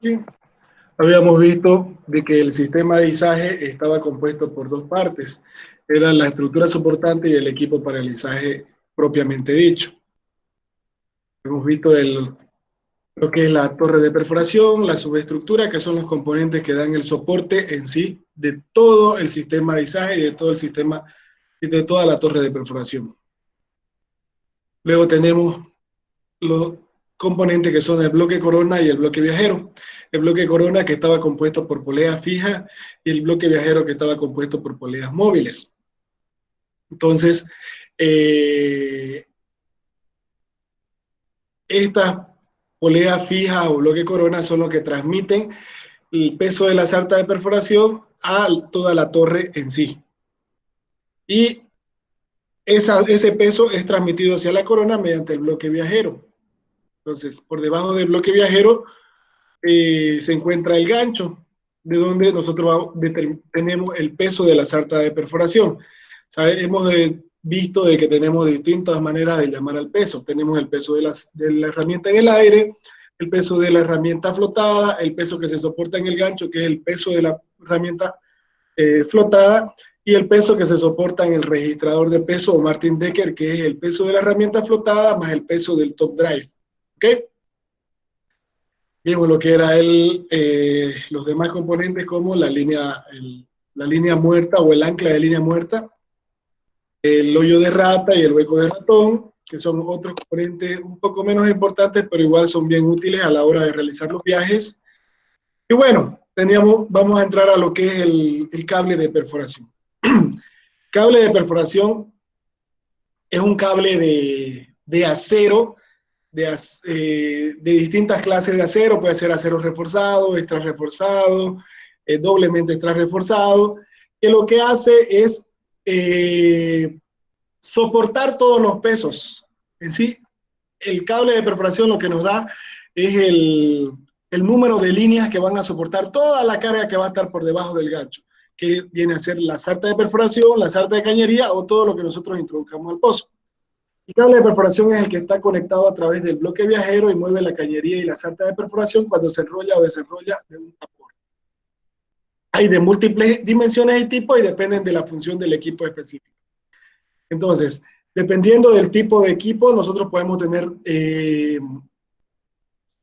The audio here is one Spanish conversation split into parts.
Sí. Habíamos visto de que el sistema de izaje estaba compuesto por dos partes. Era la estructura soportante y el equipo para el izaje propiamente dicho. Hemos visto lo que es la torre de perforación, la subestructura, que son los componentes que dan el soporte en sí de todo el sistema de izaje y de todo el sistema y de toda la torre de perforación. Luego tenemos los componentes que son el bloque corona y el bloque viajero. El bloque corona que estaba compuesto por poleas fijas y el bloque viajero que estaba compuesto por poleas móviles. Entonces, estas poleas fijas o bloque corona son los que transmiten el peso de la sarta de perforación a toda la torre en sí. Y ese peso es transmitido hacia la corona mediante el bloque viajero. Entonces, por debajo del bloque viajero se encuentra el gancho, de donde nosotros tenemos el peso de la sarta de perforación. Hemos visto de que tenemos distintas maneras de llamar al peso. Tenemos el peso de la herramienta en el aire, el peso de la herramienta flotada, el peso que se soporta en el gancho, que es el peso de la herramienta flotada, y el peso que se soporta en el registrador de peso o Martin Decker, que es el peso de la herramienta flotada más el peso del top drive. ¿Ok? Vimos lo que era los demás componentes como la línea muerta o el ancla de línea muerta, el hoyo de rata y el hueco de ratón, que son otros componentes un poco menos importantes, pero igual son bien útiles a la hora de realizar los viajes. Y bueno, vamos a entrar a lo que es el cable de perforación. Cable de perforación es un cable de acero, de distintas clases de acero, puede ser acero reforzado, extra reforzado, doblemente extra reforzado, que lo que hace es soportar todos los pesos. En sí, el cable de perforación lo que nos da es el número de líneas que van a soportar toda la carga que va a estar por debajo del gancho, que viene a ser la sarta de perforación, la sarta de cañería o todo lo que nosotros introduzcamos al pozo. El cable de perforación es el que está conectado a través del bloque viajero y mueve la cañería y la sarta de perforación cuando se enrolla o desenrolla de un tambor. Hay de múltiples dimensiones y tipos y dependen de la función del equipo específico. Entonces, dependiendo del tipo de equipo, nosotros podemos tener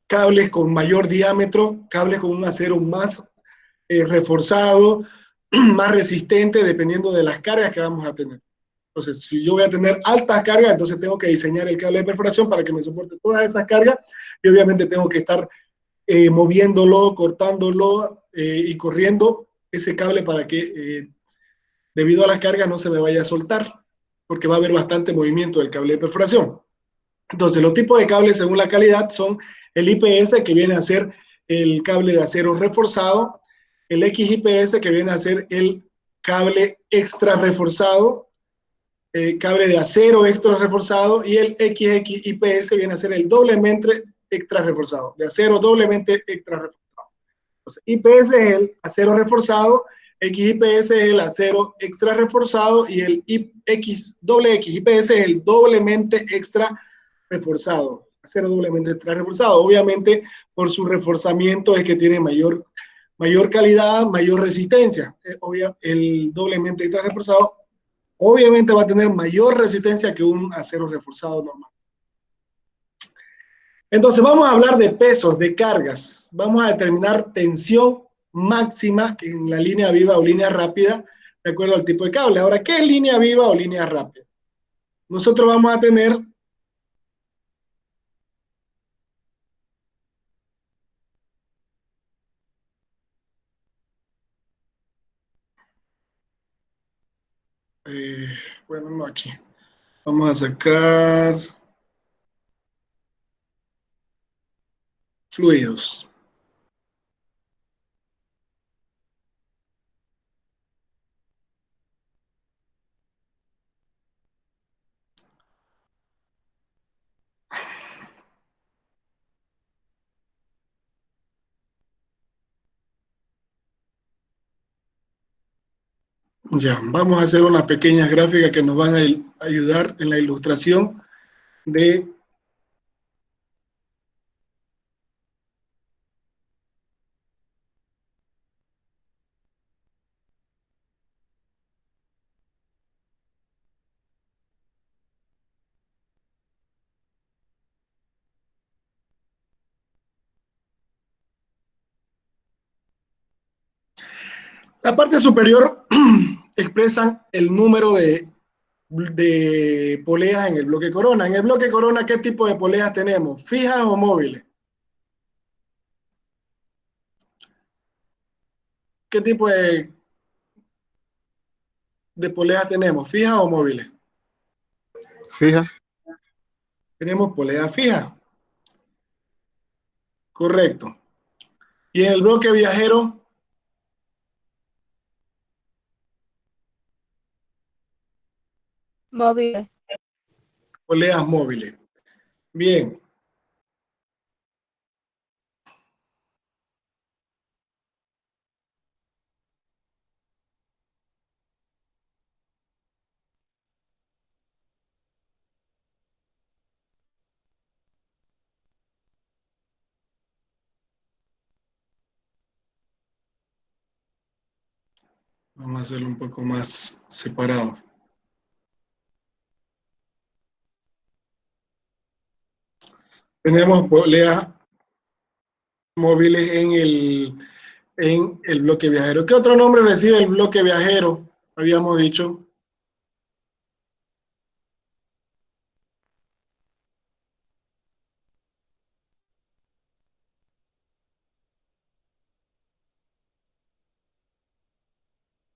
cables con mayor diámetro, cables con un acero más reforzado, más resistente, dependiendo de las cargas que vamos a tener. Entonces, si yo voy a tener altas cargas, entonces tengo que diseñar el cable de perforación para que me soporte todas esas cargas y obviamente tengo que estar moviéndolo, cortándolo y corriendo ese cable para que debido a las cargas no se me vaya a soltar, porque va a haber bastante movimiento del cable de perforación. Entonces, los tipos de cables según la calidad son el IPS, que viene a ser el cable de acero reforzado, el XIPS, que viene a ser el cable extra reforzado, cable de acero extra reforzado, y el XXIPS viene a ser el doblemente extra reforzado, de acero doblemente extra reforzado. Entonces, IPS es el acero reforzado, XIPS es el acero extra reforzado y el XIPS es el doblemente extra reforzado, acero doblemente extra reforzado. Obviamente, por su reforzamiento es que tiene mayor calidad, mayor resistencia. El doblemente extra reforzado obviamente va a tener mayor resistencia que un acero reforzado normal. Entonces vamos a hablar de pesos, de cargas. Vamos a determinar tensión máxima en la línea viva o línea rápida, de acuerdo al tipo de cable. Ahora, ¿qué es línea viva o línea rápida? Nosotros vamos a tener bueno, no aquí. Vamos a sacar fluidos. Ya, vamos a hacer unas pequeñas gráficas que nos van a ayudar en la ilustración de La parte superior expresan el número de poleas en el bloque corona. En el bloque corona, ¿qué tipo de poleas tenemos? ¿Fijas o móviles? ¿Qué tipo de poleas tenemos? ¿Fijas o móviles? Fija. Tenemos poleas fijas. Correcto. Y en el bloque viajero, Móviles. poleas móviles. Bien. Vamos a hacerlo un poco más separado. Tenemos poleas móviles en el bloque viajero. ¿Qué otro nombre recibe el bloque viajero? Habíamos dicho.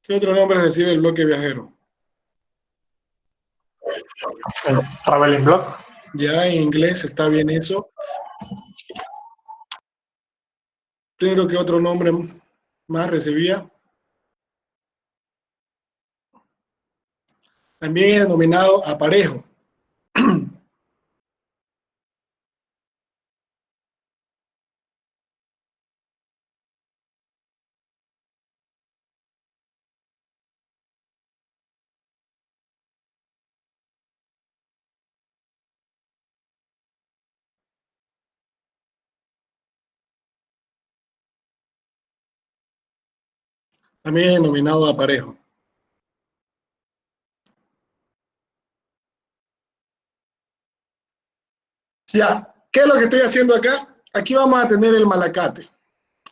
¿Qué otro nombre recibe el bloque viajero? El traveling block. Ya en inglés está bien eso. Creo que otro nombre más recibía. También es denominado aparejo. También es denominado aparejo. Ya, ¿qué es lo que estoy haciendo acá? Aquí vamos a tener el malacate.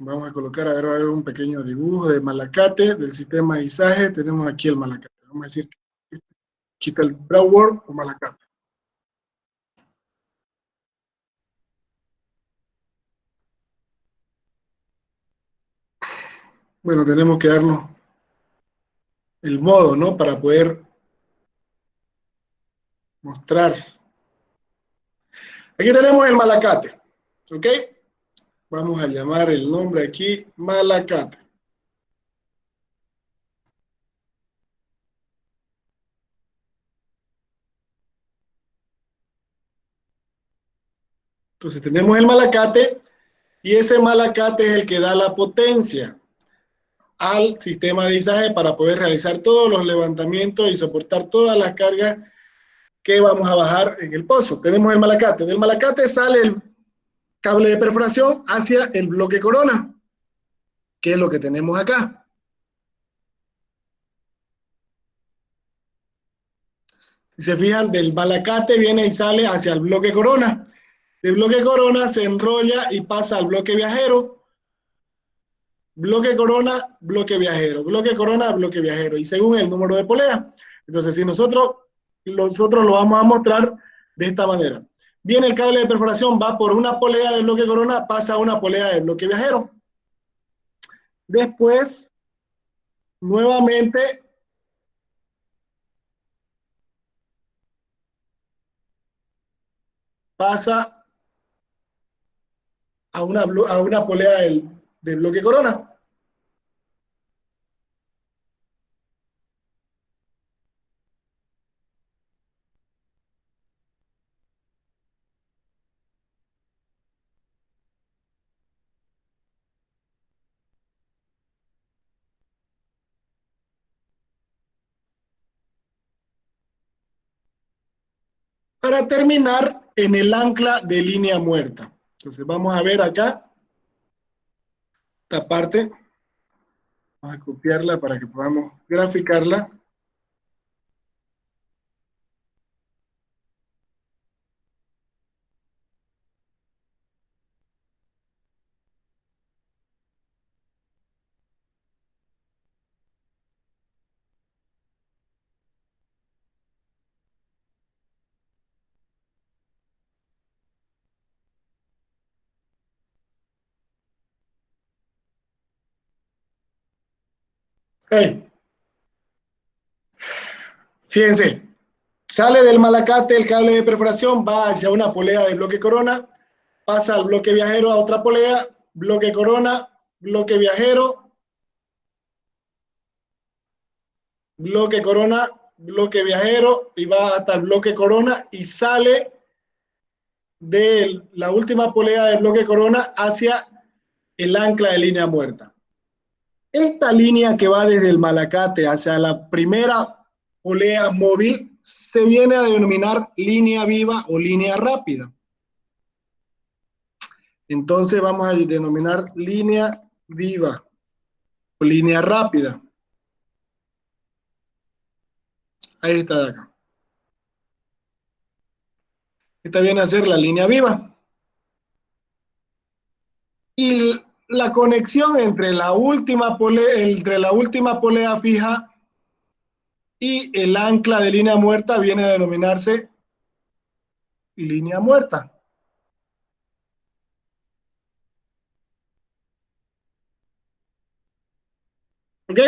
Vamos a colocar, a ver, un pequeño dibujo de malacate del sistema de izaje. Tenemos aquí el malacate. Vamos a decir que quita el broward o malacate. Bueno, tenemos que darnos el modo, ¿no? Para poder mostrar. Aquí tenemos el malacate, ¿ok? Vamos a llamar el nombre aquí malacate. Entonces tenemos el malacate y ese malacate es el que da la potencia al sistema de izaje para poder realizar todos los levantamientos y soportar todas las cargas que vamos a bajar en el pozo. Tenemos el malacate. Del malacate sale el cable de perforación hacia el bloque corona, que es lo que tenemos acá. Si se fijan, del malacate viene y sale hacia el bloque corona. Del bloque corona se enrolla y pasa al bloque viajero. Bloque corona, bloque viajero. Bloque corona, bloque viajero. Y según el número de poleas. Entonces, si nosotros lo vamos a mostrar de esta manera. Viene el cable de perforación, va por una polea del bloque corona, pasa a una polea del bloque viajero. Después, nuevamente, pasa a una polea del bloque corona. Para terminar en el ancla de línea muerta. Entonces vamos a ver acá esta parte. Vamos a copiarla para que podamos graficarla. Hey, fíjense, sale del malacate el cable de perforación, va hacia una polea de bloque corona, pasa al bloque viajero a otra polea, bloque corona, bloque viajero, bloque corona, bloque viajero, y va hasta el bloque corona y sale de la última polea del bloque corona hacia el ancla de línea muerta. Esta línea que va desde el malacate hacia la primera polea móvil se viene a denominar línea viva o línea rápida. Entonces vamos a denominar línea viva o línea rápida. Ahí está de acá. Esta viene a ser la línea viva. Y la conexión entre la última polea fija y el ancla de línea muerta viene a denominarse línea muerta. ¿Ok?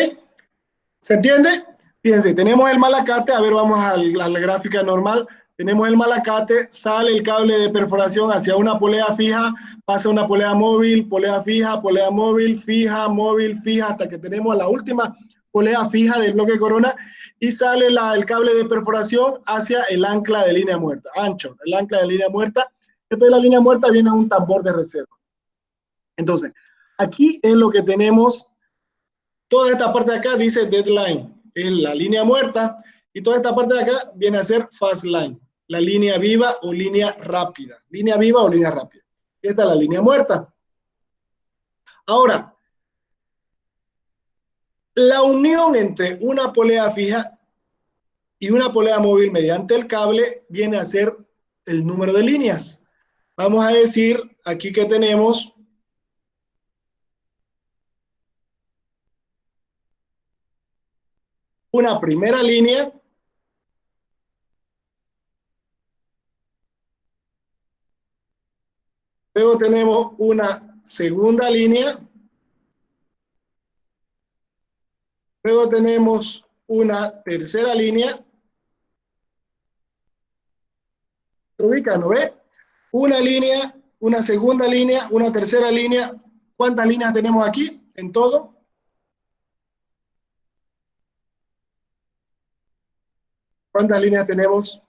¿Se entiende? Fíjense, tenemos el malacate, a ver, vamos a la gráfica normal. Tenemos el malacate, sale el cable de perforación hacia una polea fija, pasa una polea móvil, polea móvil, fija, hasta que tenemos la última polea fija del bloque corona y sale el cable de perforación hacia el ancla de línea muerta, ancho, el ancla de línea muerta. Después de la línea muerta viene un tambor de reserva. Entonces, aquí es lo que tenemos. Toda esta parte de acá dice deadline, es la línea muerta, y toda esta parte de acá viene a ser fast line, la línea viva o línea rápida. Línea viva o línea rápida. Esta es la línea muerta. Ahora, la unión entre una polea fija y una polea móvil mediante el cable viene a ser el número de líneas. Vamos a decir aquí que tenemos una primera línea, luego tenemos una segunda línea, luego tenemos una tercera línea. ¿Se ubica, no ve? Una línea, una segunda línea, una tercera línea. ¿Cuántas líneas tenemos aquí en todo? ¿Cuántas líneas tenemos?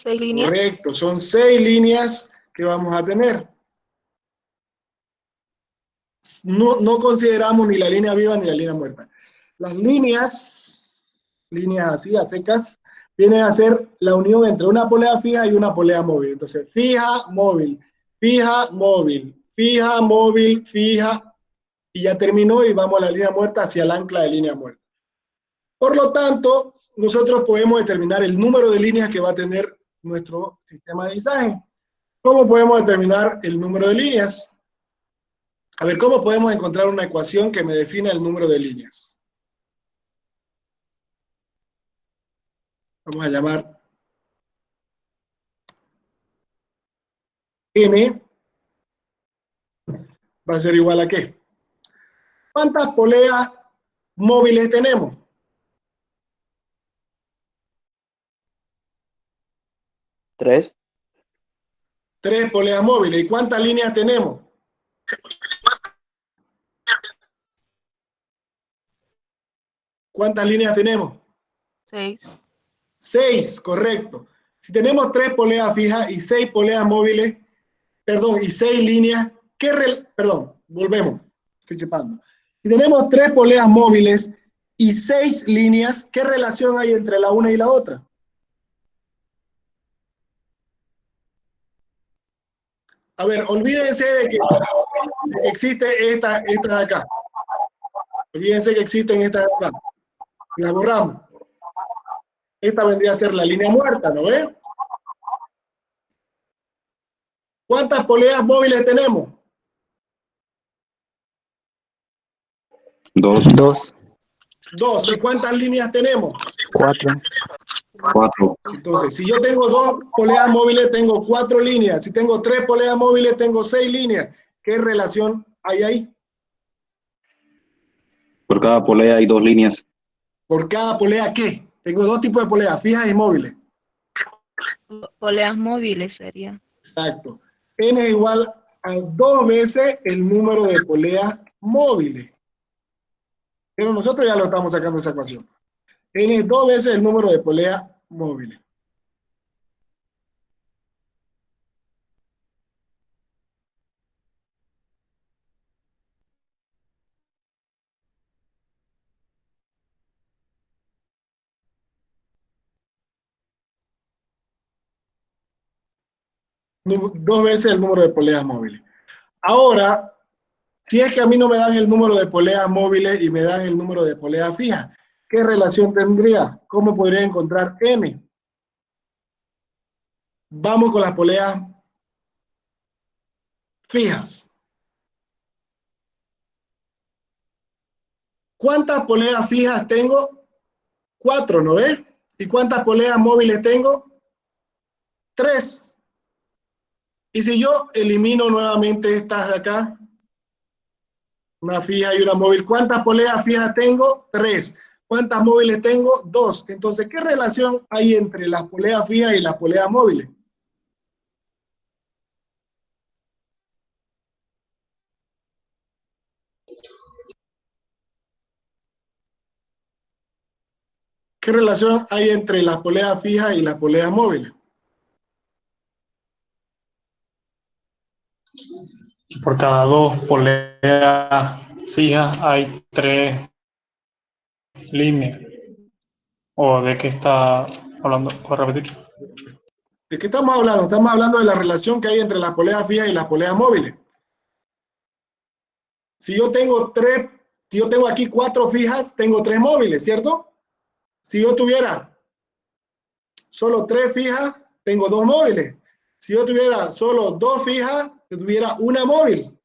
¿6 líneas? Correcto, son 6 líneas que vamos a tener. No consideramos ni la línea viva ni la línea muerta. Las líneas así, a secas, vienen a ser la unión entre una polea fija y una polea móvil. Entonces, fija, móvil, fija, móvil, fija, móvil, fija, y ya terminó y vamos a la línea muerta hacia el ancla de línea muerta. Por lo tanto, nosotros podemos determinar el número de líneas que va a tener nuestro sistema de izaje. ¿Cómo podemos determinar el número de líneas? A ver, ¿cómo podemos encontrar una ecuación que me defina el número de líneas? Vamos a llamar N, va a ser igual a ¿qué? ¿Cuántas poleas móviles tenemos? 3. 3 poleas móviles. ¿Y cuántas líneas tenemos? ¿Cuántas líneas tenemos? 6. 6, correcto. Si tenemos 3 poleas fijas y 6 poleas móviles, perdón, y 6 líneas, volvemos, estoy chupando. Si tenemos 3 poleas móviles y 6 líneas, ¿qué relación hay entre la una y la otra? A ver, olvídense de que existe esta de acá. Olvídense que existen estas de acá. La borramos. Esta vendría a ser la línea muerta, ¿no ve? ¿Cuántas poleas móviles tenemos? 2. 2. ¿Y cuántas líneas tenemos? 4. 4. Entonces, si yo tengo 2 poleas móviles, tengo 4 líneas. Si tengo 3 poleas móviles, tengo 6 líneas. ¿Qué relación hay ahí? Por cada polea hay 2 líneas. ¿Por cada polea qué? Tengo 2 tipos de poleas, fijas y móviles. Poleas móviles sería. Exacto. N es igual a 2 veces el número de poleas móviles. Pero nosotros ya lo estamos sacando esa ecuación. N es 2 veces el número de poleas móviles. Dos veces el número de poleas móviles. Ahora, si es que a mí no me dan el número de poleas móviles y me dan el número de poleas fijas, ¿qué relación tendría? ¿Cómo podría encontrar N? Vamos con las poleas fijas. ¿Cuántas poleas fijas tengo? 4, ¿no ves? ¿Y cuántas poleas móviles tengo? 3. Y si yo elimino nuevamente estas de acá, una fija y una móvil, ¿cuántas poleas fijas tengo? 3. ¿Cuántas móviles tengo? 2. Entonces, ¿qué relación hay entre las poleas fijas y las poleas móviles? ¿Qué relación hay entre las poleas fijas y las poleas móviles? Por cada 2 poleas fijas hay 3 líneas. ¿O de qué está hablando? ¿Puedo repetir? ¿De qué estamos hablando? Estamos hablando de la relación que hay entre las poleas fijas y las poleas móviles. Si yo tengo aquí 4 fijas, tengo 3 móviles, ¿cierto? Si yo tuviera solo 3 fijas, tengo 2 móviles. Si yo tuviera solo 2 fijas, tuviera una móvil.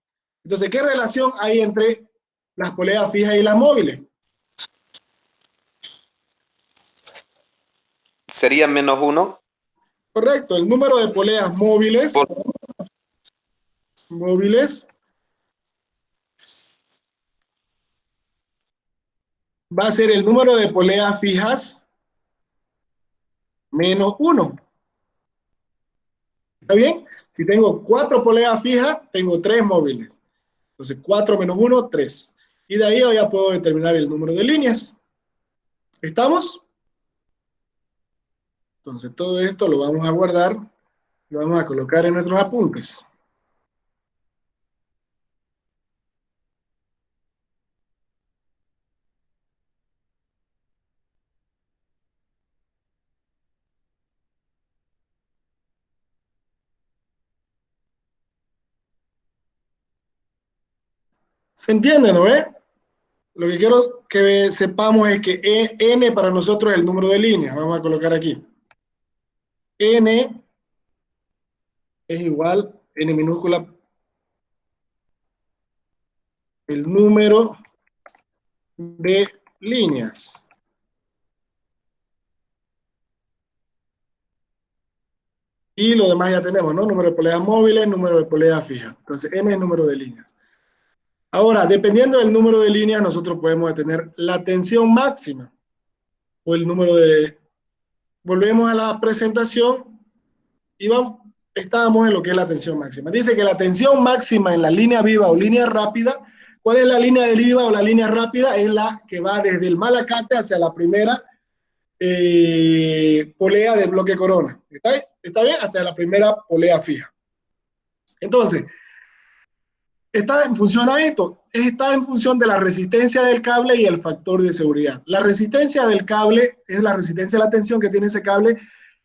Entonces, ¿qué relación hay entre las poleas fijas y las móviles? Sería -1. Correcto, el número de poleas móviles va a ser el número de poleas fijas menos 1. ¿Está bien? Si tengo 4 poleas fijas, tengo 3 móviles. Entonces, 4 menos 1, 3. Y de ahí yo ya puedo determinar el número de líneas. ¿Estamos? Entonces, todo esto lo vamos a guardar, lo vamos a colocar en nuestros apuntes. ¿Se entiende, no ve? Lo que quiero que sepamos es que N para nosotros es el número de líneas. Vamos a colocar aquí. N es igual, N minúscula, el número de líneas. Y lo demás ya tenemos, ¿no? Número de poleas móviles, número de poleas fijas. Entonces, N es el número de líneas. Ahora, dependiendo del número de líneas, nosotros podemos tener la tensión máxima o el número de... Volvemos a la presentación y estábamos en lo que es la tensión máxima. Dice que la tensión máxima en la línea viva o línea rápida, ¿cuál es la línea de viva o la línea rápida? Es la que va desde el malacate hacia la primera polea del bloque corona. ¿Está bien? Hasta la primera polea fija. Entonces, ¿está en función a esto? Está en función de la resistencia del cable y el factor de seguridad. La resistencia del cable es la resistencia a la tensión que tiene ese cable,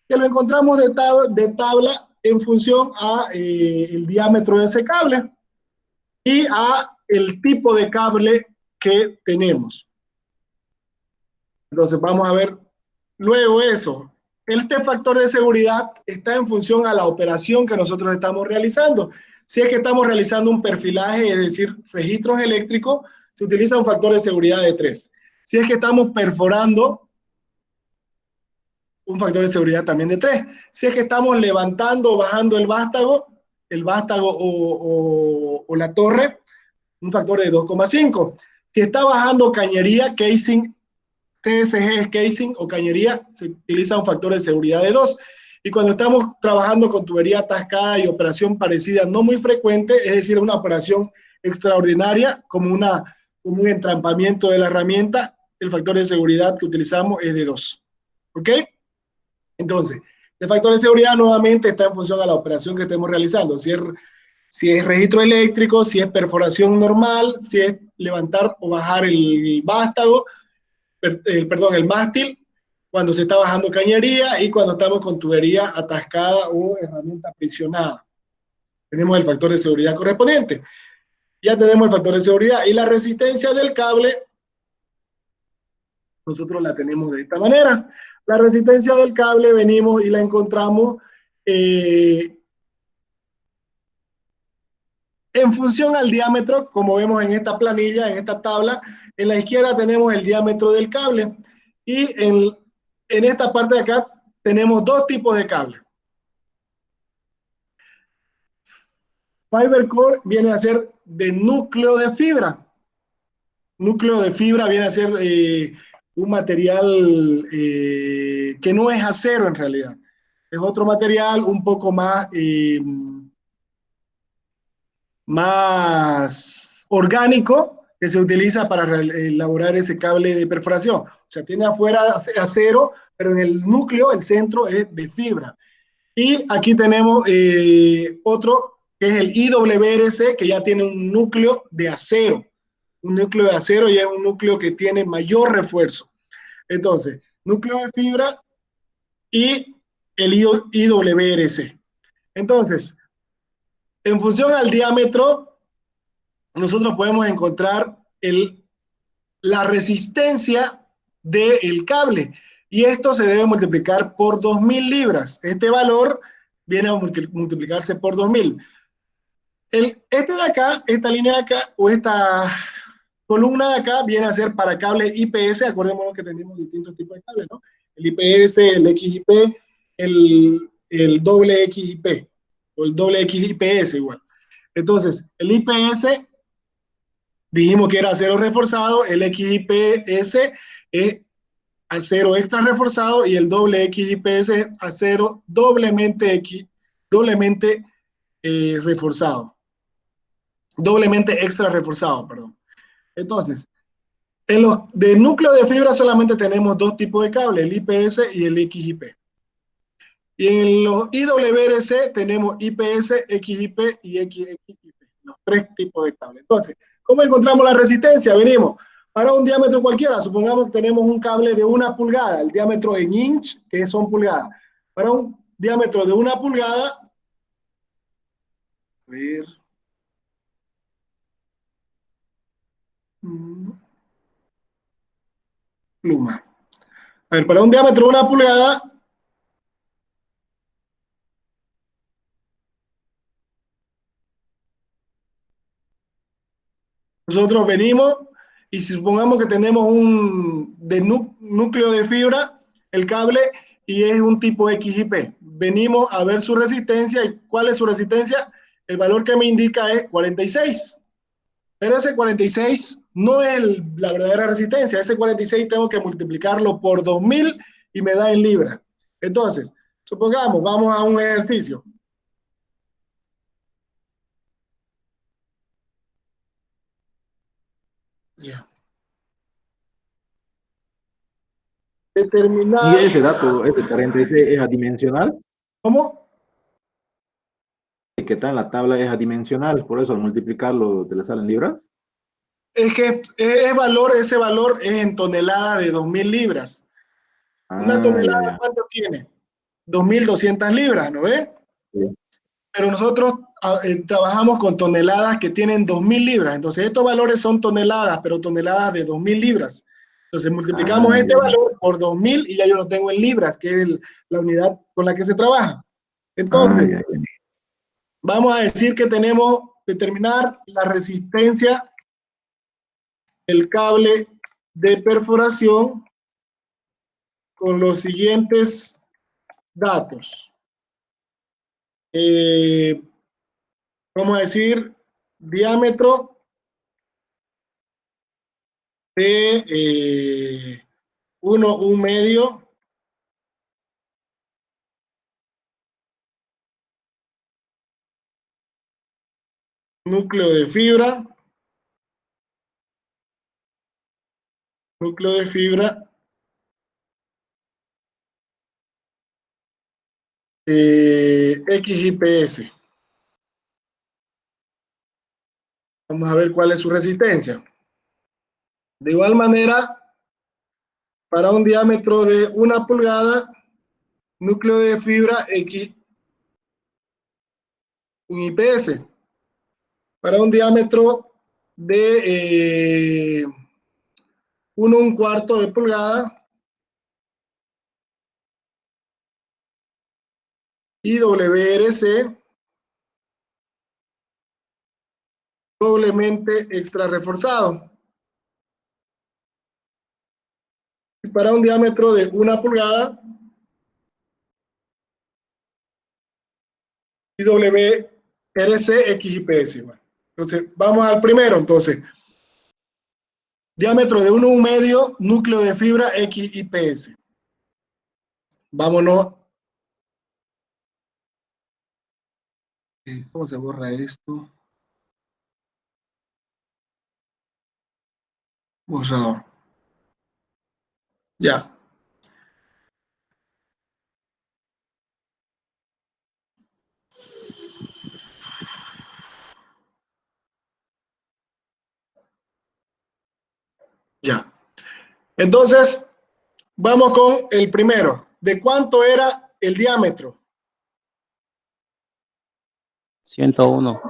que lo encontramos de tabla en función a el diámetro de ese cable y a el tipo de cable que tenemos. Entonces vamos a ver luego eso. Este factor de seguridad está en función a la operación que nosotros estamos realizando. Si es que estamos realizando un perfilaje, es decir, registros eléctricos, se utiliza un factor de seguridad de 3. Si es que estamos perforando un factor de seguridad también de 3. Si es que estamos levantando o bajando el vástago o la torre, un factor de 2,5. Si está bajando cañería, casing, TSG, casing o cañería, se utiliza un factor de seguridad de 2. Y cuando estamos trabajando con tubería atascada y operación parecida no muy frecuente, es decir, una operación extraordinaria, como un entrampamiento de la herramienta, el factor de seguridad que utilizamos es de 2. ¿Ok? Entonces, el factor de seguridad nuevamente está en función a la operación que estemos realizando. Si es registro eléctrico, si es perforación normal, si es levantar o bajar el vástago, el mástil, cuando se está bajando cañería y cuando estamos con tubería atascada o herramienta presionada. Tenemos el factor de seguridad correspondiente. Ya tenemos el factor de seguridad y la resistencia del cable, nosotros la tenemos de esta manera. La resistencia del cable venimos y la encontramos en función al diámetro, como vemos en esta planilla, en esta tabla. En la izquierda tenemos el diámetro del cable y en esta parte de acá tenemos dos tipos de cable. Fiber core viene a ser de núcleo de fibra. Núcleo de fibra viene a ser un material que no es acero en realidad. Es otro material un poco más orgánico que se utiliza para elaborar ese cable de perforación. O sea, tiene afuera acero, pero en el núcleo, el centro es de fibra. Y aquí tenemos otro que es el IWRC, que ya tiene un núcleo de acero. Un núcleo de acero y es un núcleo que tiene mayor refuerzo. Entonces, núcleo de fibra y el IWRC. Entonces, en función al diámetro, nosotros podemos encontrar la resistencia del cable. Y esto se debe multiplicar por 2.000 libras. Este valor viene a multiplicarse por 2.000. Este de acá, esta línea de acá, o esta columna de acá, viene a ser para cable IPS. Acordémonos que tenemos distintos tipos de cables, ¿no? El IPS, el XIP, el doble XIP, o el doble XIPS igual. Entonces, el IPS dijimos que era acero reforzado, el XIPS es acero extra reforzado y el doble XIPS es acero doblemente reforzado. Doblemente extra reforzado, perdón. Entonces, de núcleo de fibra solamente tenemos dos tipos de cable, el IPS y el XIP. Y en los IWRC tenemos IPS, XIP y XXIP, los tres tipos de cable. Entonces, ¿cómo encontramos la resistencia? Venimos para un diámetro cualquiera, supongamos que tenemos un cable de 1 pulgada, el diámetro en inch, que son pulgadas. Para un diámetro de 1 pulgada, a ver, pluma. A ver, para un diámetro de 1 pulgada, nosotros venimos y supongamos que tenemos un núcleo de fibra, el cable, y es un tipo XIP. Venimos a ver su resistencia. ¿Y cuál es su resistencia? El valor que me indica es 46. Pero ese 46 no es la verdadera resistencia. Ese 46 tengo que multiplicarlo por 2.000 y me da en libras. Entonces, supongamos, vamos a un ejercicio. Ya. Determinar. Y ese dato, este 46 es adimensional, ¿Cómo? que está en la tabla es adimensional, por eso al multiplicarlo te le salen libras. Es que ese valor es en tonelada de 2.000 libras. Una tonelada, Ya. ¿cuánto tiene? 2.200 libras, ¿no ve? Sí. Pero nosotros trabajamos con toneladas que tienen 2.000 libras. Entonces, estos valores son toneladas, pero toneladas de 2.000 libras. Entonces, multiplicamos este Ya. valor por 2.000 y ya yo lo tengo en libras, que es la unidad con la que se trabaja. Entonces, Ya. vamos a decir que tenemos que determinar la resistencia del cable de perforación con los siguientes datos. Vamos a decir diámetro de 1 medio núcleo de fibra, XIPS. Vamos a ver cuál es su resistencia. De igual manera, para un diámetro de 1 pulgada, núcleo de fibra X, un IPS. Para un diámetro de 1/4 de pulgada, IWRC, doblemente extra reforzado. Y para un diámetro de 1 pulgada, IWRC XIPS. Entonces, vamos al primero. Entonces, diámetro de 1 medio, núcleo de fibra XIPS. Vámonos. ¿Cómo se borra esto? Borrador. Ya. Ya. Entonces, vamos con el primero. ¿De cuánto era el diámetro? 101.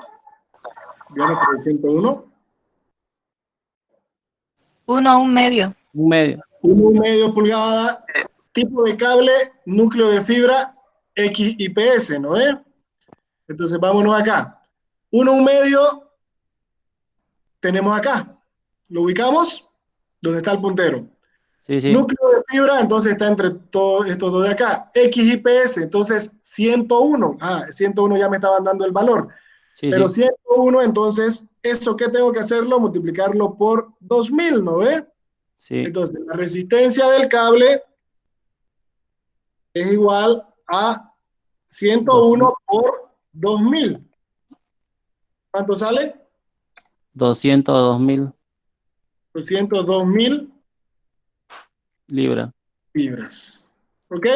Diámetro de 101. 1 medio. 1 medio. 1 medio pulgada. Tipo de cable, núcleo de fibra XIPS, ¿no es? Entonces, vámonos acá. 1 medio tenemos acá. ¿Lo ubicamos? ¿Dónde está el puntero? Sí, sí. Núcleo de fibra, entonces está entre todos estos dos de acá. XIPS, entonces 101. 101 ya me estaban dando el valor. Sí, Pero sí. 101, entonces, ¿eso qué tengo que hacerlo? Multiplicarlo por 2000, ¿no ve? Sí. Entonces, la resistencia del cable es igual a 101 por 2000. ¿Cuánto sale? 202.000 202.000 libras. libras. ¿Ok?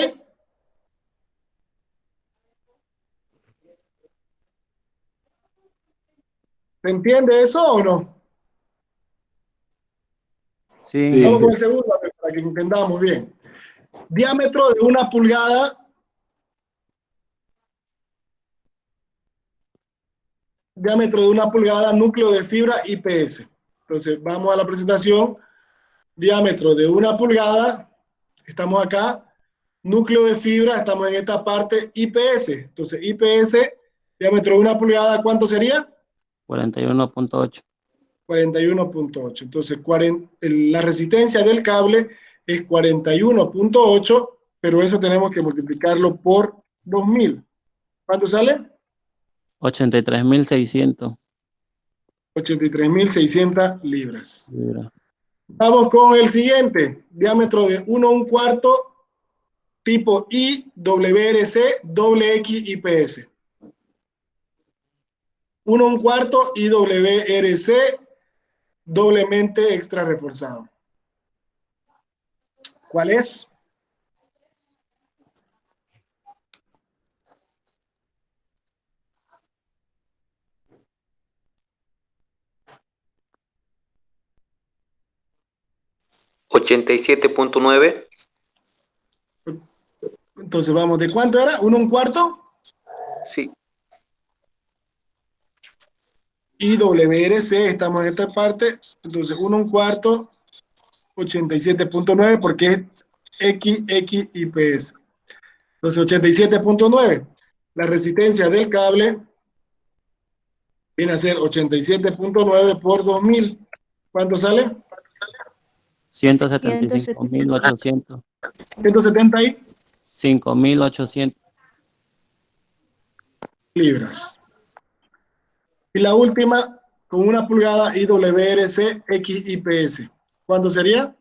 ¿Se entiende eso o no? Sí. Vamos con el segundo para que entendamos bien. Diámetro de 1 pulgada. Diámetro de 1 pulgada, núcleo de fibra IPS. Entonces, vamos a la presentación. Diámetro de 1 pulgada. Estamos acá. Núcleo de fibra, estamos en esta parte IPS. Entonces, IPS, diámetro de 1 pulgada, ¿cuánto sería? 41.8. 41.8. Entonces, la resistencia del cable es 41.8, pero eso tenemos que multiplicarlo por 2000. ¿Cuánto sale? 83.600 83.600 libras. libras. Vamos con el siguiente. Diámetro de 1/4, tipo IWRC, doble XIPS. 1/4 IWRC, doblemente extra reforzado. ¿Cuál es? ¿87.9? Entonces vamos, ¿de cuánto era? ¿1/4? Sí. IWRC, estamos en esta parte. Entonces 1/4, 87.9, porque es XIPS. Entonces 87.9. La resistencia del cable viene a ser 87.9 por 2000. ¿Cuánto sale? 175.800. 175.800 libras. Y la última, con una pulgada IWRC XIPS. ¿Cuánto sería?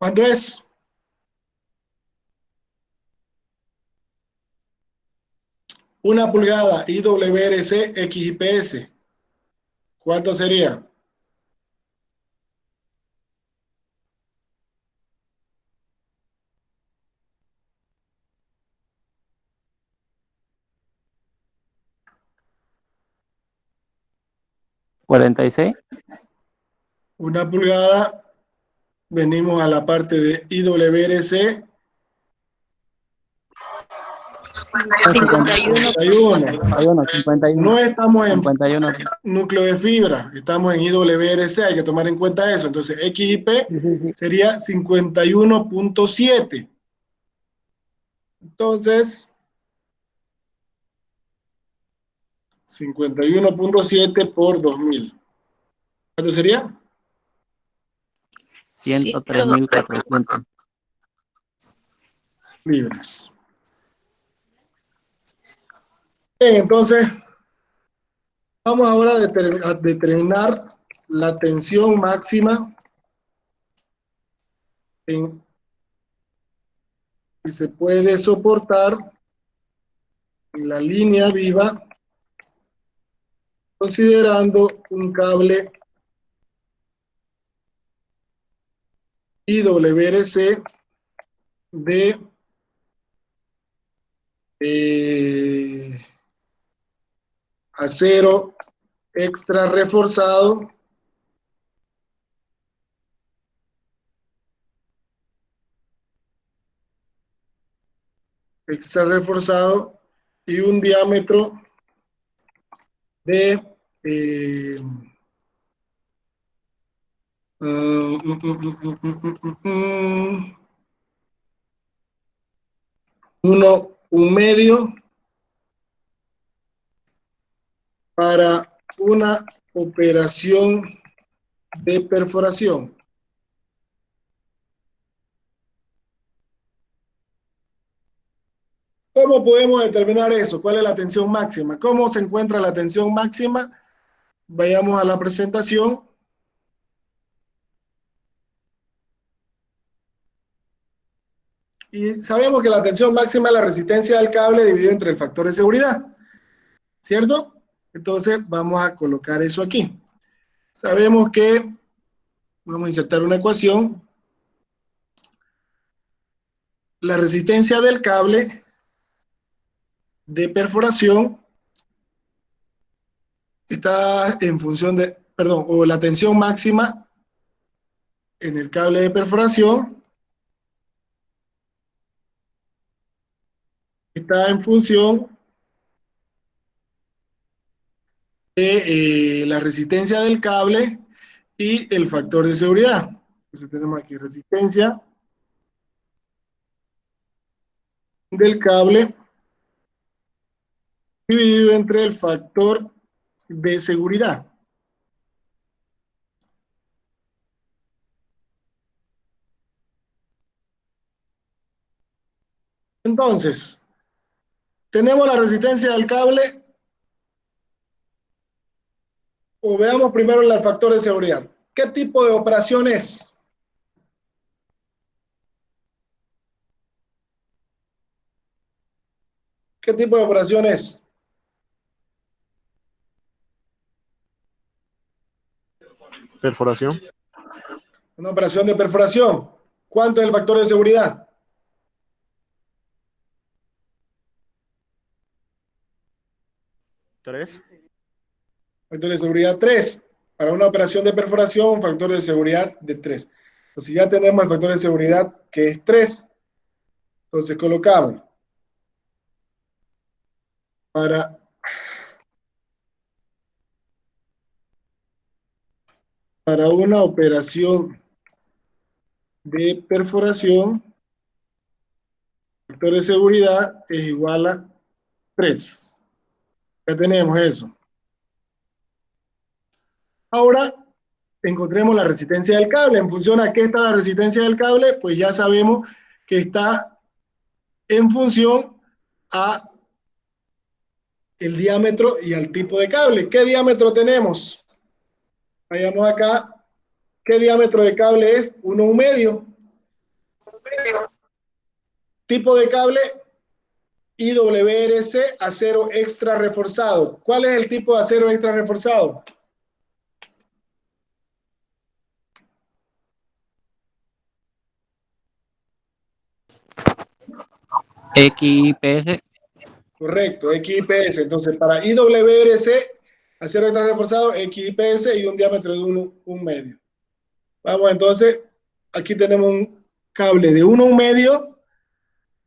¿Cuánto es? Una pulgada IWRC XIPS. ¿Cuánto sería? ¿46? Una pulgada. Venimos a la parte de IWRC. 51. No estamos en 51. núcleo de fibra, estamos en IWRC, hay que tomar en cuenta eso. Entonces, XIP Sí. sería 51.7. Entonces, 51.7 por 2000. ¿Cuánto sería? 103.400. Libras. Bien, entonces, vamos ahora a determinar la tensión máxima que se puede soportar en la línea viva considerando un cable IWRC de acero extra reforzado y un diámetro de 1,5 para una operación de perforación. ¿Cómo podemos determinar eso? ¿Cuál es la tensión máxima? ¿Cómo se encuentra la tensión máxima? Vayamos a la presentación. Y sabemos que la tensión máxima es la resistencia del cable dividido entre el factor de seguridad, ¿cierto? Entonces vamos a colocar eso aquí. Sabemos que vamos a insertar una ecuación. La resistencia del cable de perforación está en función de, perdón, o la tensión máxima en el cable de perforación está en función de la resistencia del cable y el factor de seguridad. Entonces tenemos aquí resistencia del cable dividido entre el factor de seguridad. Entonces, tenemos la resistencia del cable, o veamos primero el factor de seguridad. ¿Qué tipo de operación es? ¿Qué tipo de operación es? Perforación. Una operación de perforación. ¿Cuánto es el factor de seguridad? 3. Factor de seguridad 3. Para una operación de perforación, un factor de seguridad de 3. Entonces ya tenemos el factor de seguridad que es 3. Entonces colocamos para una operación de perforación, factor de seguridad es igual a 3. Ya tenemos eso. Ahora encontremos la resistencia del cable. En función a qué está la resistencia del cable, pues ya sabemos que está en función a el diámetro y al tipo de cable. ¿Qué diámetro tenemos? Vayamos acá. ¿Qué diámetro de cable es? 1,1. Tipo de cable IWRC, acero extra reforzado. ¿Cuál es el tipo de acero extra reforzado? XIPS. Correcto, XIPS. Entonces, para IWRC, acero extra reforzado, XIPS y un diámetro de 1,1. Vamos, entonces, aquí tenemos un cable de 1,1.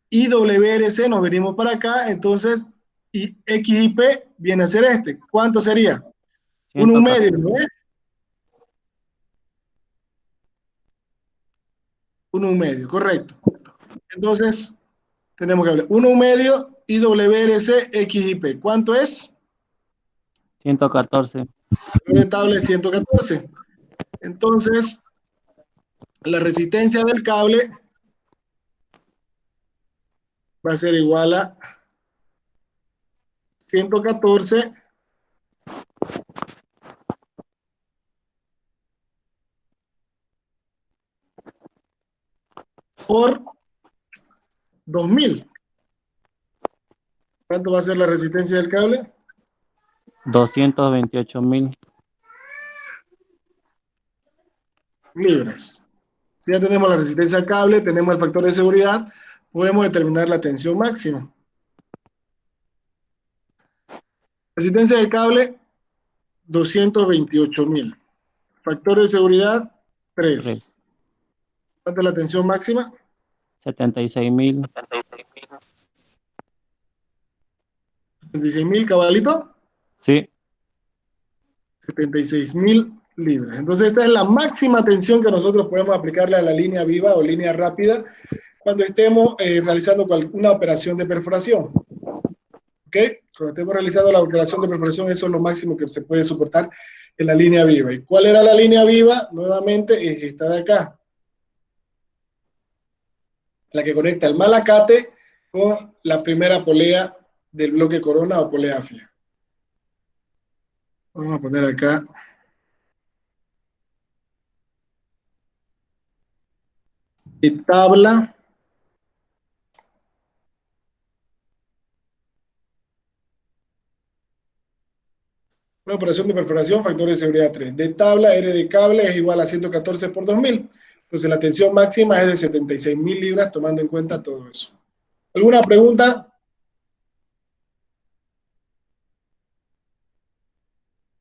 IWRC, nos venimos para acá, entonces, y XIP viene a ser este. ¿Cuánto sería? 1,1, ¿no es? 1,1, correcto. Entonces, tenemos que hablar 1,1 IWRC XIP. ¿Cuánto es? 114. De tabla 114. Entonces, la resistencia del cable va a ser igual a 114 por 2000. ¿Cuánto va a ser la resistencia del cable? 228.000. Libras. Si ya tenemos la resistencia al cable, tenemos el factor de seguridad, podemos determinar la tensión máxima. Resistencia del cable, 228.000. Factor de seguridad, 3. ¿Cuánto es la tensión máxima? 76.000. 76.000, cabalito. Sí. 76.000 libras. Entonces esta es la máxima tensión que nosotros podemos aplicarle a la línea viva o línea rápida cuando estemos realizando una operación de perforación. ¿Ok? Cuando estemos realizando la operación de perforación, eso es lo máximo que se puede soportar en la línea viva. ¿Y cuál era la línea viva? Nuevamente es esta de acá. La que conecta el malacate con la primera polea del bloque corona o polea fija. Vamos a poner acá. Y tabla. Una operación de perforación, factor de seguridad 3. De tabla, R de cable es igual a 114 por 2000. Entonces la tensión máxima es de 76.000 libras, tomando en cuenta todo eso. ¿Alguna pregunta?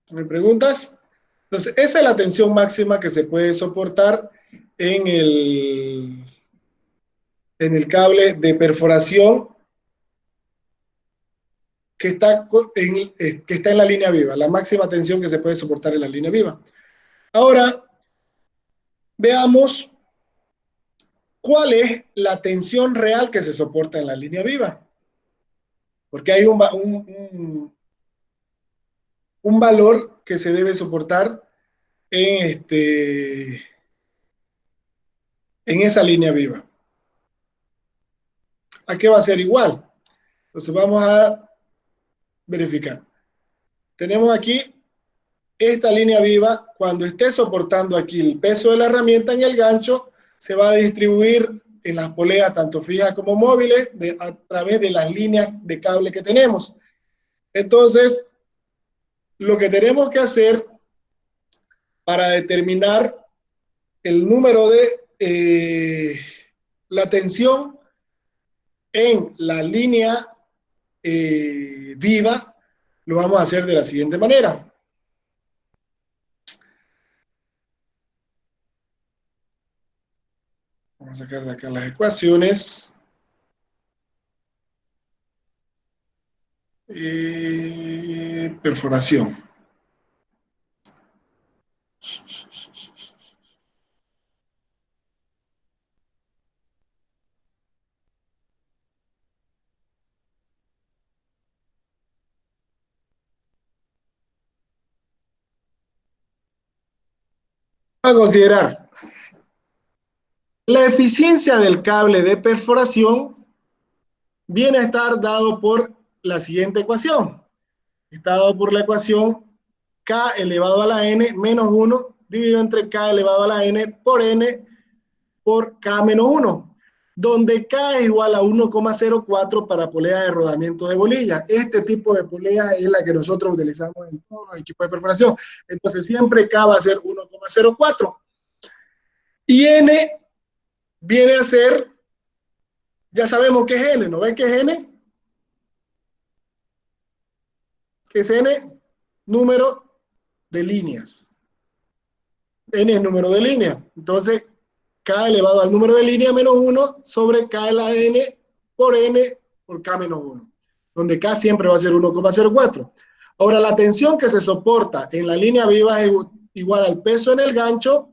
¿Me preguntas? Entonces, esa es la tensión máxima que se puede soportar en el cable de perforación que está en la línea viva, la máxima tensión que se puede soportar en la línea viva. Ahora, veamos cuál es la tensión real que se soporta en la línea viva. Porque hay un valor que se debe soportar en esa línea viva. ¿A qué va a ser igual? Entonces vamos a verificar. Tenemos aquí esta línea viva. Cuando esté soportando aquí el peso de la herramienta en el gancho, se va a distribuir en las poleas tanto fijas como móviles a través de las líneas de cable que tenemos. Entonces, lo que tenemos que hacer para determinar el número de la tensión en la línea viva lo vamos a hacer de la siguiente manera. Vamos a sacar de acá las ecuaciones. Perforación. A considerar la eficiencia del cable de perforación viene a estar dado por la siguiente ecuación. Está dado por la ecuación K elevado a la N menos 1 dividido entre K elevado a la N por K menos 1, donde K es igual a 1,04 para polea de rodamiento de bolilla. Este tipo de polea es la que nosotros utilizamos en todos los equipos de perforación. Entonces siempre K va a ser 1,04. Y N viene a ser, ya sabemos que es N, ¿no ven que es N? Que es N, número de líneas. N es número de líneas. Entonces, K elevado al número de línea menos 1 sobre K a la N por K menos 1, donde K siempre va a ser 1,04. Ahora, la tensión que se soporta en la línea viva es igual al peso en el gancho,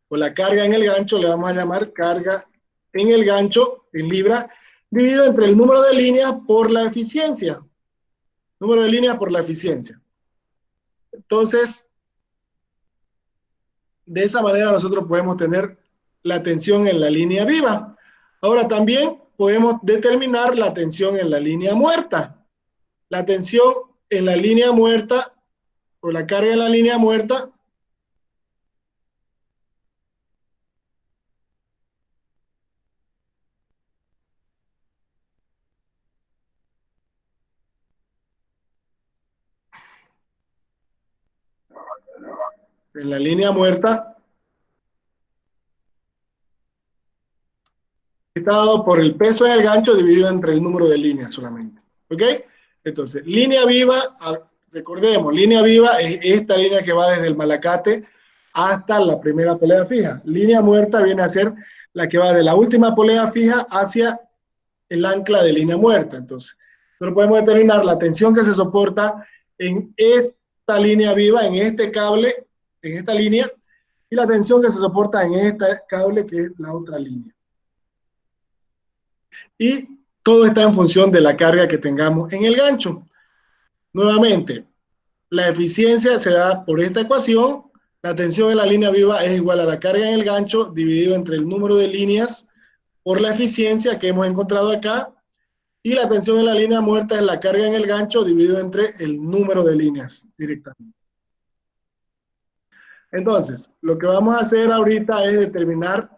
o la carga en el gancho, le vamos a llamar carga en el gancho, en libras, dividido entre el número de líneas por la eficiencia. Número de líneas por la eficiencia. Entonces, de esa manera nosotros podemos tener la tensión en la línea viva. Ahora también podemos determinar la tensión en la línea muerta. La tensión en la línea muerta, o la carga en la línea muerta, está dado por el peso en el gancho dividido entre el número de líneas solamente. ¿Ok? Entonces, línea viva, recordemos, línea viva es esta línea que va desde el malacate hasta la primera polea fija. Línea muerta viene a ser la que va de la última polea fija hacia el ancla de línea muerta. Entonces, nosotros podemos determinar la tensión que se soporta en esta línea viva, en este cable, en esta línea, y la tensión que se soporta en este cable, que es la otra línea. Y todo está en función de la carga que tengamos en el gancho. Nuevamente, la eficiencia se da por esta ecuación. La tensión en la línea viva es igual a la carga en el gancho dividido entre el número de líneas por la eficiencia que hemos encontrado acá. Y la tensión en la línea muerta es la carga en el gancho dividido entre el número de líneas directamente. Entonces, lo que vamos a hacer ahorita es determinar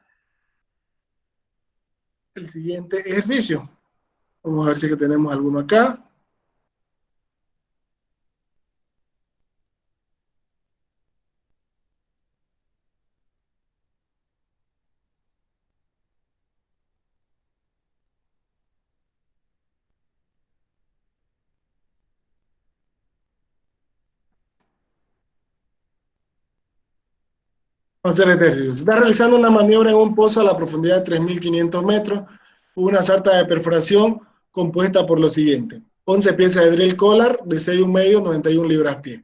el siguiente ejercicio. Vamos a ver si que tenemos alguno acá. Vamos a hacer el ejercicio. Se está realizando una maniobra en un pozo a la profundidad de 3.500 metros, una sarta de perforación compuesta por lo siguiente: 11 piezas de drill collar de 6,5, 91 libras-pie.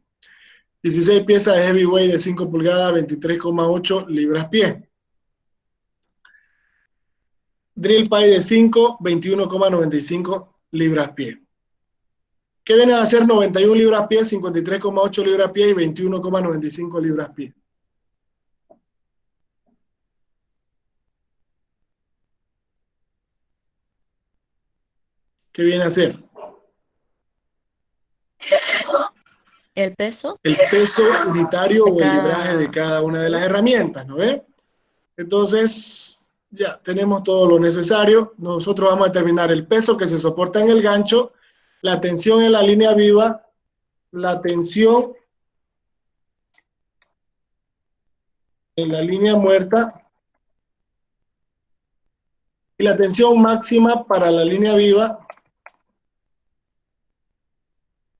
16 piezas de heavyweight de 5 pulgadas, 23,8 libras-pie. Drill pipe de 5, 21,95 libras-pie. ¿Qué viene a hacer 91 libras-pie, 53,8 libras-pie y 21,95 libras-pie? ¿Qué viene a hacer? El peso. El peso unitario o el libraje de cada una de las herramientas, ¿no ve? Entonces, ya tenemos todo lo necesario. Nosotros vamos a determinar el peso que se soporta en el gancho, la tensión en la línea viva, la tensión en la línea muerta y la tensión máxima para la línea viva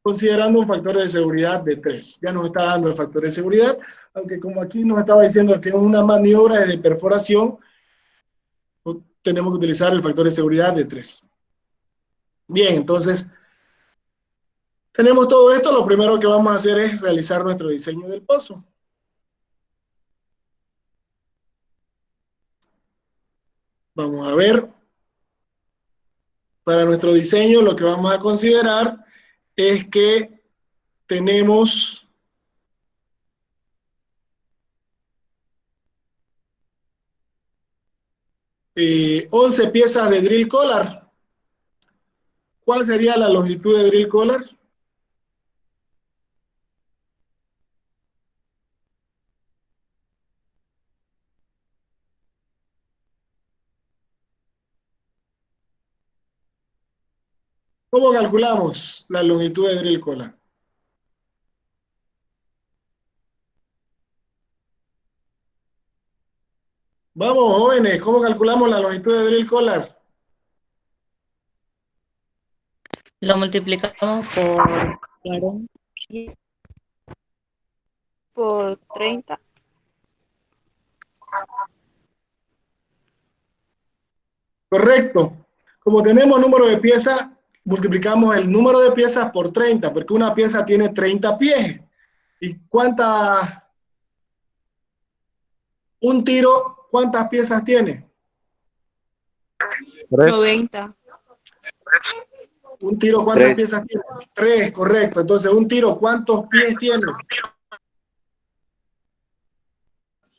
considerando un factor de seguridad de 3. Ya nos está dando el factor de seguridad, aunque como aquí nos estaba diciendo que es una maniobra de perforación, tenemos que utilizar el factor de seguridad de 3. Bien, entonces, tenemos todo esto. Lo primero que vamos a hacer es realizar nuestro diseño del pozo. Vamos a ver. Para nuestro diseño, lo que vamos a considerar es que tenemos 11 piezas de drill collar. ¿Cuál sería la longitud de drill collar? ¿Cómo calculamos la longitud de drill collar? Vamos, jóvenes, ¿cómo calculamos la longitud de drill collar? Lo multiplicamos Por 30. Correcto. Como tenemos número de piezas, multiplicamos el número de piezas por 30, porque una pieza tiene 30 pies. ¿Y un tiro, cuántas piezas tiene? 90. Un tiro, ¿cuántas 3. piezas tiene? 3, correcto. Entonces, un tiro, ¿cuántos pies tiene?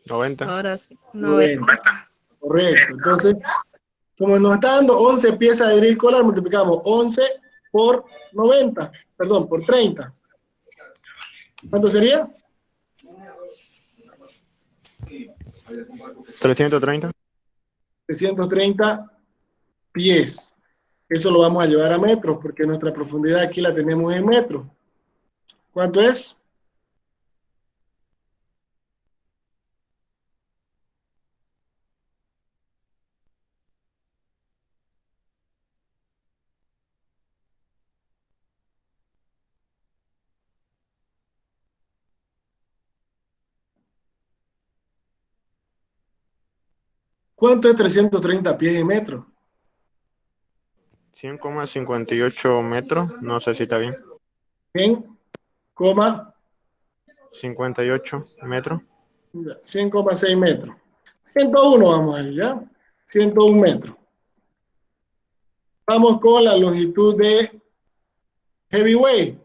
90. Ahora sí. 90. Correcto. Entonces, como nos está dando 11 piezas de drill collar, multiplicamos 11 por 90, perdón, por 30. ¿Cuánto sería? 330. 330 pies. Eso lo vamos a llevar a metros, porque nuestra profundidad aquí la tenemos en metros. ¿Cuánto es? ¿Cuánto es 330 pies en metros? 100,58 metros. No sé si está bien. En coma 58 metros. 100,6 metros. 101 vamos a ir, ¿ya? 101 metros. Vamos con la longitud de heavyweight.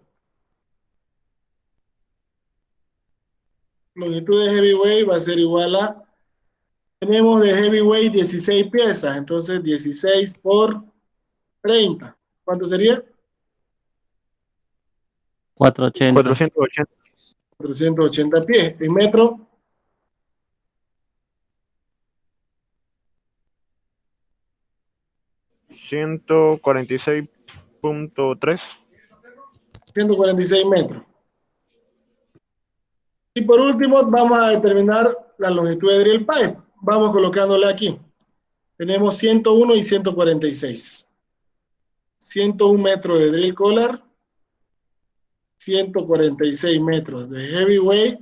Longitud de heavyweight va a ser igual a, tenemos de heavyweight 16 piezas, entonces 16 por 30. ¿Cuánto sería? 480. 480. 480 pies. En metro, 146.3. 146 metros. Y por último, vamos a determinar la longitud de drill pipe. Vamos colocándole aquí. Tenemos 101 y 146. 101 metros de drill collar. 146 metros de heavyweight.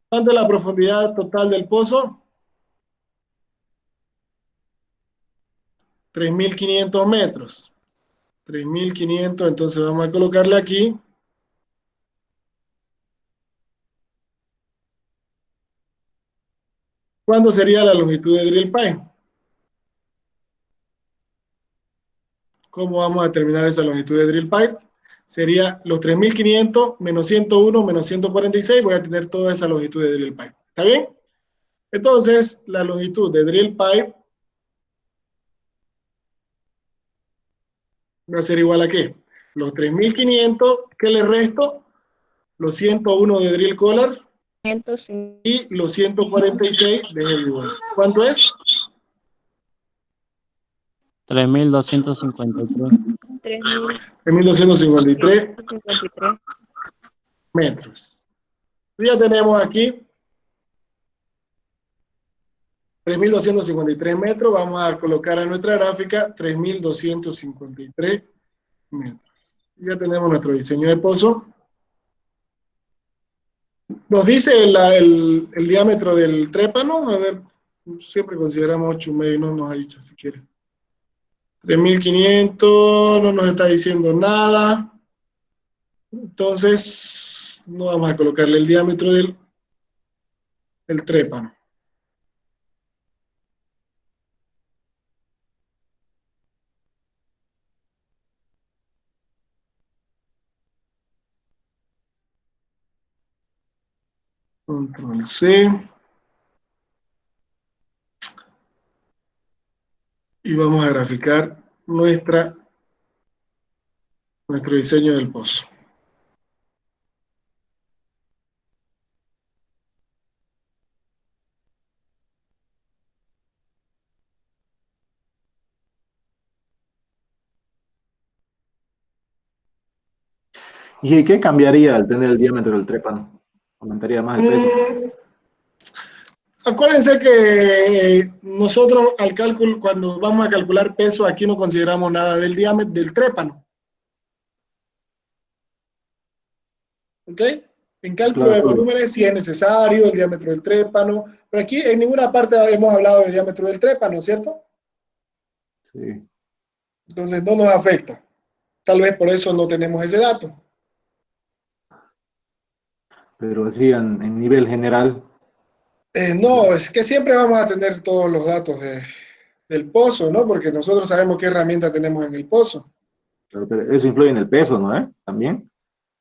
¿Cuánto es la profundidad total del pozo? 3.500 metros. 3.500, entonces vamos a colocarle aquí. ¿Cuándo sería la longitud de drill pipe? ¿Cómo vamos a determinar esa longitud de drill pipe? Sería los 3.500 menos 101 menos 146. Voy a tener toda esa longitud de drill pipe. ¿Está bien? Entonces, la longitud de drill pipe va a ser igual a ¿qué? Los 3.500, ¿qué le resto? Los 101 de drill collar y los 146 de heavyweight. ¿Cuánto es? 3.253. 3.253 metros. Ya tenemos aquí 3.253 metros. Vamos a colocar a nuestra gráfica 3.253 metros. Ya tenemos nuestro diseño de pozo. Nos dice el diámetro del trépano. A ver, siempre consideramos 8,5, no nos ha dicho si quiere. 3.500, no nos está diciendo nada. Entonces, no vamos a colocarle el diámetro del trépano. Control C. Y vamos a graficar nuestro diseño del pozo. ¿Y qué cambiaría al tener el diámetro del trépano? ¿Aumentaría más el peso? Acuérdense que nosotros al cálculo, cuando vamos a calcular peso, aquí no consideramos nada del diámetro del trépano. ¿Ok? En cálculo de volúmenes sí es necesario el diámetro del trépano, pero aquí en ninguna parte hemos hablado del diámetro del trépano, ¿cierto? Sí. Entonces no nos afecta. Tal vez por eso no tenemos ese dato. Pero así en nivel general. No, es que siempre vamos a tener todos los datos del pozo, ¿no? Porque nosotros sabemos qué herramienta tenemos en el pozo. Pero eso influye en el peso, ¿no? También.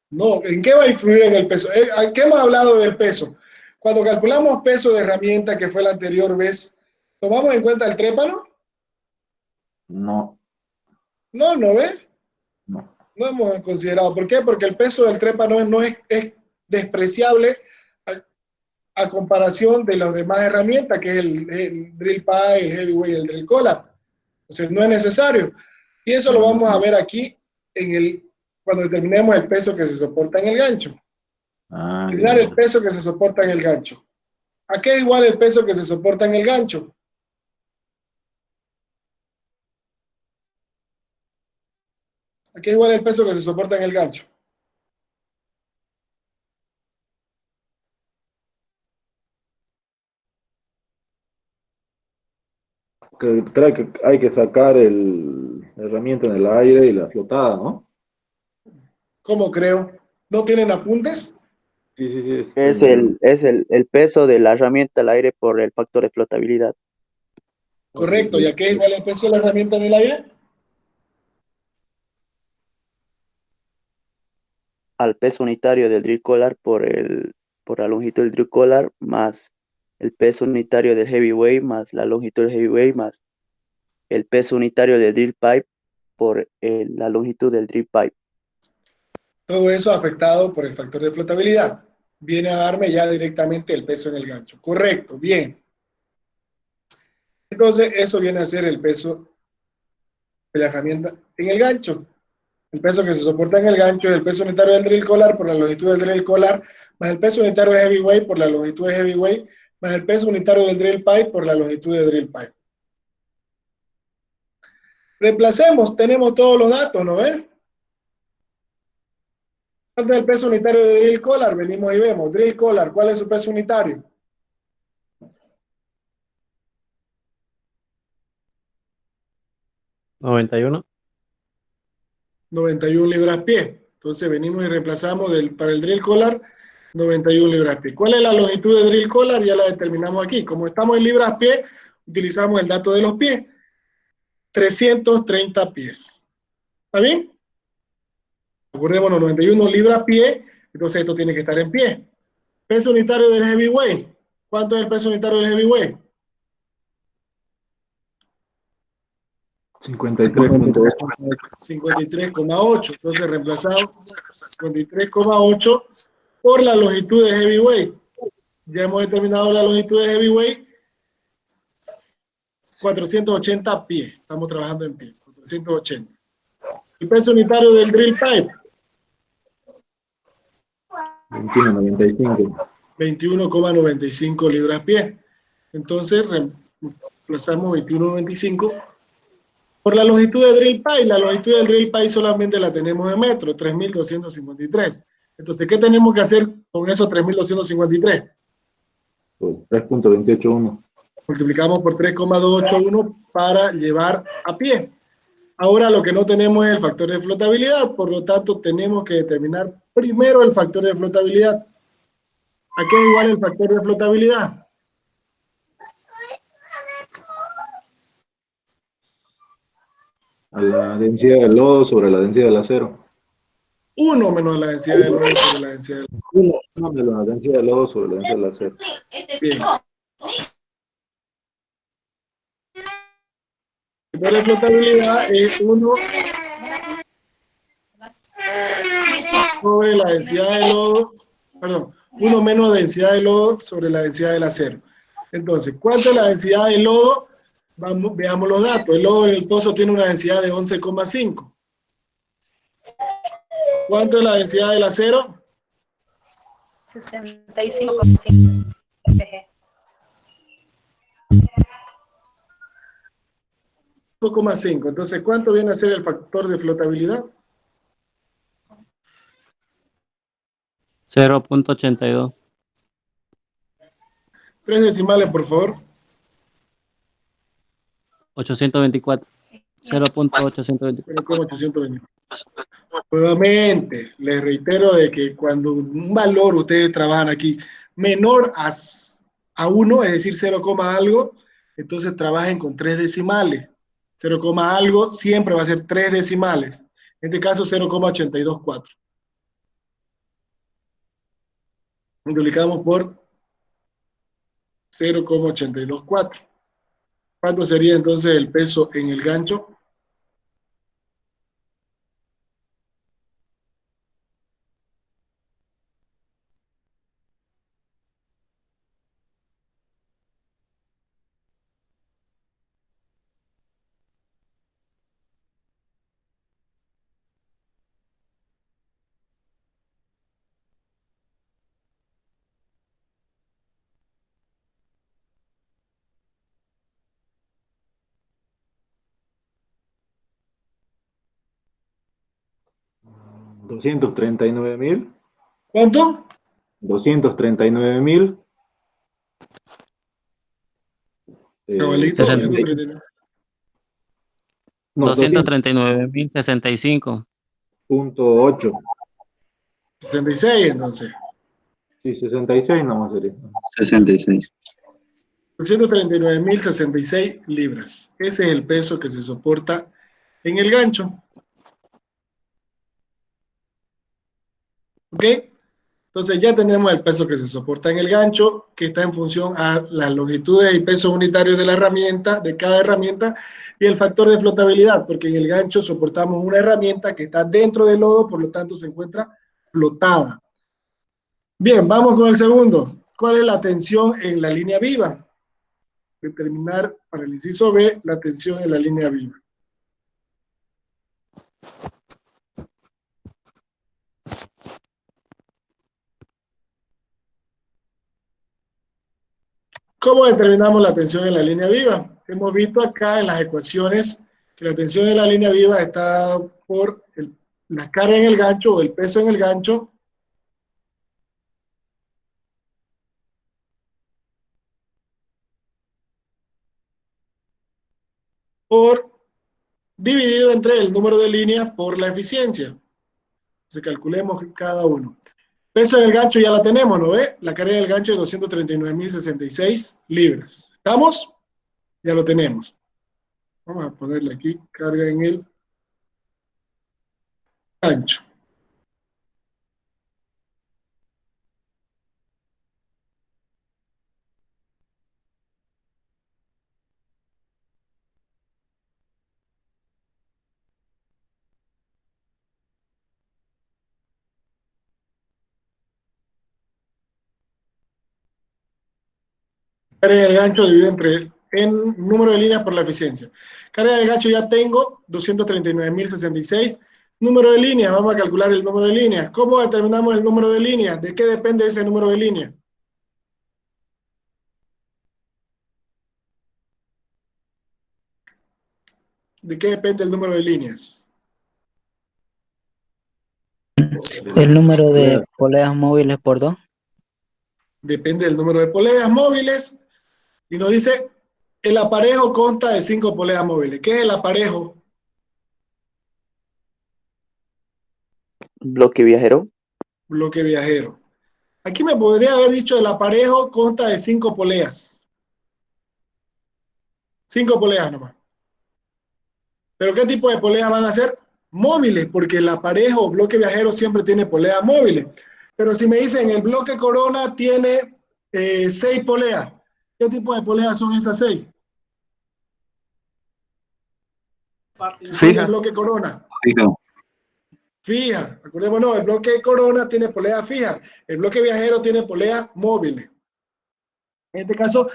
No, ¿en qué va a influir en el peso? ¿A qué hemos hablado del peso? Cuando calculamos peso de herramienta, que fue la anterior vez, ¿tomamos en cuenta el trépano? No. No, ¿no ve? No. No hemos considerado. ¿Por qué? Porque el peso del trépano no es despreciable a comparación de las demás herramientas, que es el drill pipe, el heavyweight, el drill collar. Entonces no es necesario. Y eso lo vamos a ver aquí cuando determinemos el peso que se soporta en el gancho. Determinar el peso que se soporta en el gancho. ¿A qué es igual el peso que se soporta en el gancho? ¿A qué es igual el peso que se soporta en el gancho? Creo que hay que sacar la herramienta en el aire y la flotada, ¿no? ¿Cómo creo? ¿No tienen apuntes? Sí, sí, sí. Es el peso de la herramienta al aire por el factor de flotabilidad. Correcto. ¿Y a qué es igual el peso de la herramienta en el aire? Al peso unitario del drill collar por la longitud del drill collar más el peso unitario del heavyweight más la longitud del heavyweight más el peso unitario del drill pipe por la longitud del drill pipe. Todo eso afectado por el factor de flotabilidad. Viene a darme ya directamente el peso en el gancho. Correcto, bien. Entonces, eso viene a ser el peso de la herramienta en el gancho. El peso que se soporta en el gancho es el peso unitario del drill collar por la longitud del drill collar, más el peso unitario de heavyweight por la longitud de heavyweight, más el peso unitario del drill pipe por la longitud de drill pipe. Reemplacemos, tenemos todos los datos, ¿no ven? ¿Cuánto es el peso unitario de drill collar? Venimos y vemos. Drill collar, ¿cuál es su peso unitario? ¿91? 91 libras-pie. Entonces venimos y reemplazamos para el drill collar 91 libras-pie. ¿Cuál es la longitud de drill collar? Ya la determinamos aquí. Como estamos en libras-pie, utilizamos el dato de los pies. 330 pies. ¿Está bien? Acordémonos, 91 libras-pie, entonces esto tiene que estar en pie. Peso unitario del heavyweight. ¿Cuánto es el peso unitario del heavyweight? 53.8. 53,8. Entonces reemplazamos 53,8 por la longitud de heavyweight. Ya hemos determinado la longitud de heavyweight. 480 pies. Estamos trabajando en pie. 480. El peso unitario del drill pipe. 21.95. 21,95 libras-pie. Entonces reemplazamos 21,95 Por la longitud de drill pipe, la longitud del drill pipe solamente la tenemos en metros, 3.253. Entonces, ¿qué tenemos que hacer con esos 3.253? Pues 3.281. Multiplicamos por 3,281 para llevar a pie. Ahora lo que no tenemos es el factor de flotabilidad, por lo tanto tenemos que determinar primero el factor de flotabilidad. ¿A qué es igual el factor de flotabilidad? A la densidad del lodo sobre la densidad del acero. 1 menos la densidad del lodo sobre la densidad del acero. 1 de la densidad del lodo sobre la densidad del acero. Bien. El factor de flotabilidad es 1 sobre la densidad del lodo, perdón, 1 menos la densidad del lodo sobre la densidad del acero. Entonces, ¿cuánto es la densidad del lodo? Veamos los datos. El lodo en el pozo tiene una densidad de 11,5. ¿Cuánto es la densidad del acero? 65,5 mpg. 5,5. Entonces, ¿cuánto viene a ser el factor de flotabilidad? 0.82. 3 decimales, por favor. 824. 0.824. 0,820. Nuevamente, les reitero de que cuando un valor, ustedes trabajan aquí, menor a 1, es decir, 0, algo, entonces trabajen con 3 decimales. 0, algo siempre va a ser 3 decimales. En este caso, 0,824. Multiplicamos por 0,824. ¿Cuánto sería entonces el peso en el gancho? $239,000. ¿Cuánto? 239,000. Cabalito, 60. 239. No, 239.065. 200.8. 66, entonces. Sí, 66 nomás sería. 66. 239.066 libras. Ese es el peso que se soporta en el gancho. ¿Ok? Entonces ya tenemos el peso que se soporta en el gancho, que está en función a las longitudes y pesos unitarios de la herramienta, de cada herramienta, y el factor de flotabilidad, porque en el gancho soportamos una herramienta que está dentro del lodo, por lo tanto se encuentra flotada. Bien, vamos con el segundo. ¿Cuál es la tensión en la línea viva? Determinar para el inciso B la tensión en la línea viva. ¿Cómo determinamos la tensión en la línea viva? Hemos visto acá en las ecuaciones que la tensión en la línea viva está dada por la carga en el gancho o el peso en el gancho por dividido entre el número de líneas por la eficiencia. Entonces calculemos cada uno. Peso en el gancho ya la tenemos, ¿no ve? La carga del gancho es 239.066 libras. ¿Estamos? Ya lo tenemos. Vamos a ponerle aquí carga en el gancho. Carga del gancho dividido en número de líneas por la eficiencia. Carga del gancho ya tengo, 239.066. Número de líneas, vamos a calcular el número de líneas. ¿Cómo determinamos el número de líneas? ¿De qué depende ese número de líneas? ¿De qué depende el número de líneas? El número de poleas móviles por 2. Depende del número de poleas móviles. Y nos dice, el aparejo consta de 5 poleas móviles. ¿Qué es el aparejo? Bloque viajero. Bloque viajero. Aquí me podría haber dicho, el aparejo consta de 5 poleas. 5 poleas nomás. ¿Pero qué tipo de poleas van a ser? Móviles, porque el aparejo o bloque viajero siempre tiene poleas móviles. Pero si me dicen, el bloque corona tiene 6 poleas, ¿qué tipo de poleas son esas 6? El Fija. bloque corona. Fijo. Fija, acordémonos, el bloque corona tiene polea fija, el bloque viajero tiene polea móviles. En este caso,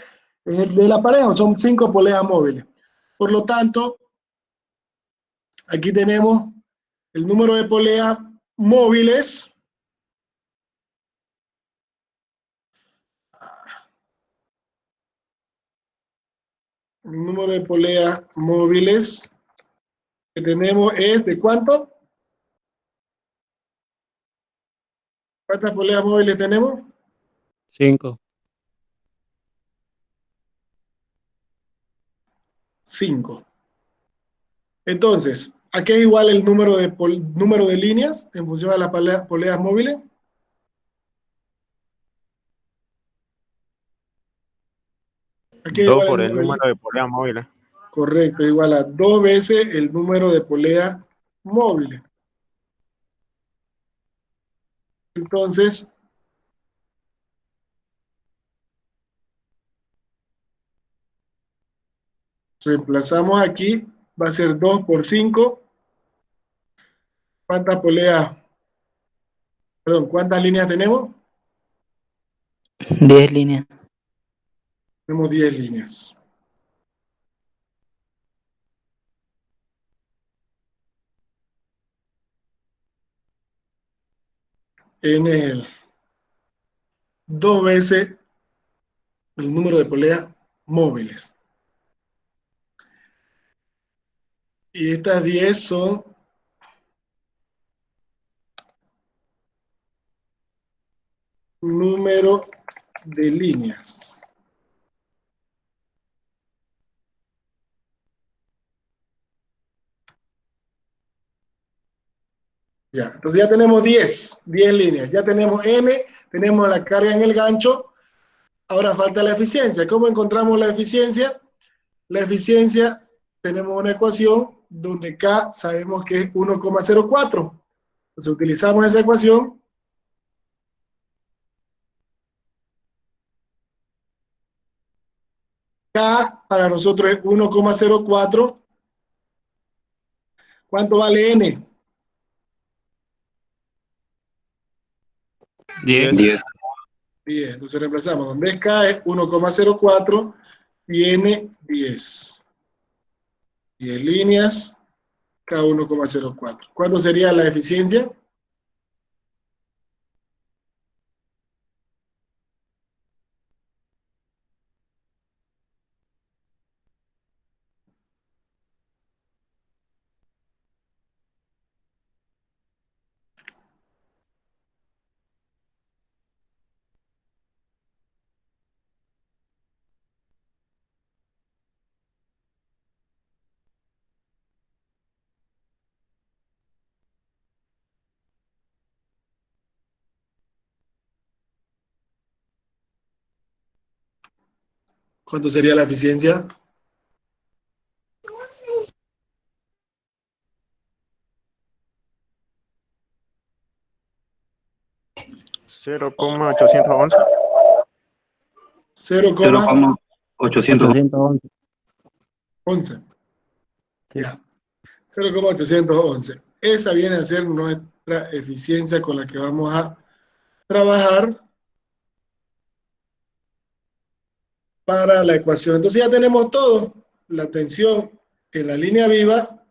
el del aparejo son 5 poleas móviles. Por lo tanto, aquí tenemos el número de poleas móviles. El número de poleas móviles que tenemos es ¿de cuánto? ¿Cuántas poleas móviles tenemos? 5. 5. Entonces, ¿a qué es igual el número de líneas en función de las poleas móviles? ¿A qué es 2 igual el por el número de líneas? número de poleas móviles. Correcto, igual a 2 veces el número de poleas móviles. Entonces, reemplazamos aquí, va a ser 2 por 5. ¿Cuántas poleas? Perdón, ¿cuántas líneas tenemos? 10 líneas. Tenemos 10 líneas. N es el 2 veces el número de poleas móviles. Y estas 10 son número de líneas. Ya, entonces ya tenemos 10 líneas. Ya tenemos N, tenemos la carga en el gancho. Ahora falta la eficiencia. ¿Cómo encontramos la eficiencia? La eficiencia, tenemos una ecuación donde K sabemos que es 1,04. Entonces utilizamos esa ecuación. K para nosotros es 1,04. ¿Cuánto vale N? 10. 10. 10. Entonces reemplazamos. Donde es K es 1,04 y N 10. 10 líneas, K 1,04. ¿Cuánto sería la eficiencia? ¿Cuánto sería la eficiencia? Cero coma 811. 0,811. 811. Sí. Ya. 0,811. Esa viene a ser nuestra eficiencia con la que vamos a trabajar para la ecuación. Entonces ya tenemos todo. La tensión en la línea viva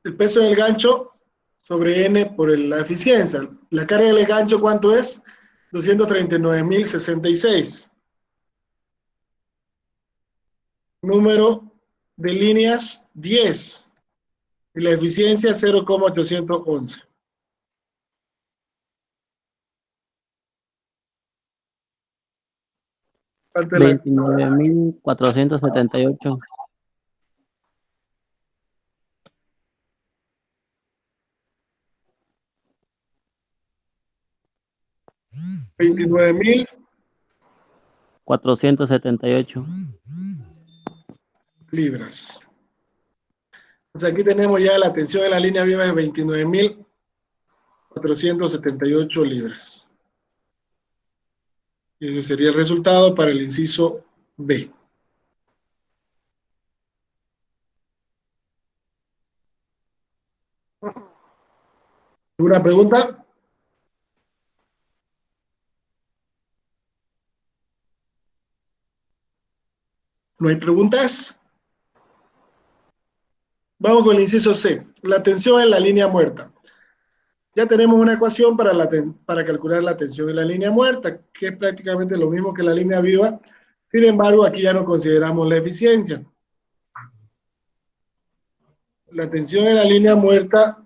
El peso del gancho sobre N por la eficiencia. La carga del gancho, ¿cuánto es? 239.066. Número de líneas, 10. Y la eficiencia, 0,811. Falta la 29.478. 29.000 478. libras. O sea, aquí tenemos ya la tensión en la línea viva de 29.478 libras. Y ese sería el resultado para el inciso B. ¿Alguna pregunta? ¿No hay preguntas? Vamos con el inciso C. La tensión en la línea muerta. Ya tenemos una ecuación para calcular la tensión en la línea muerta, que es prácticamente lo mismo que la línea viva. Sin embargo, aquí ya no consideramos la eficiencia. La tensión en la línea muerta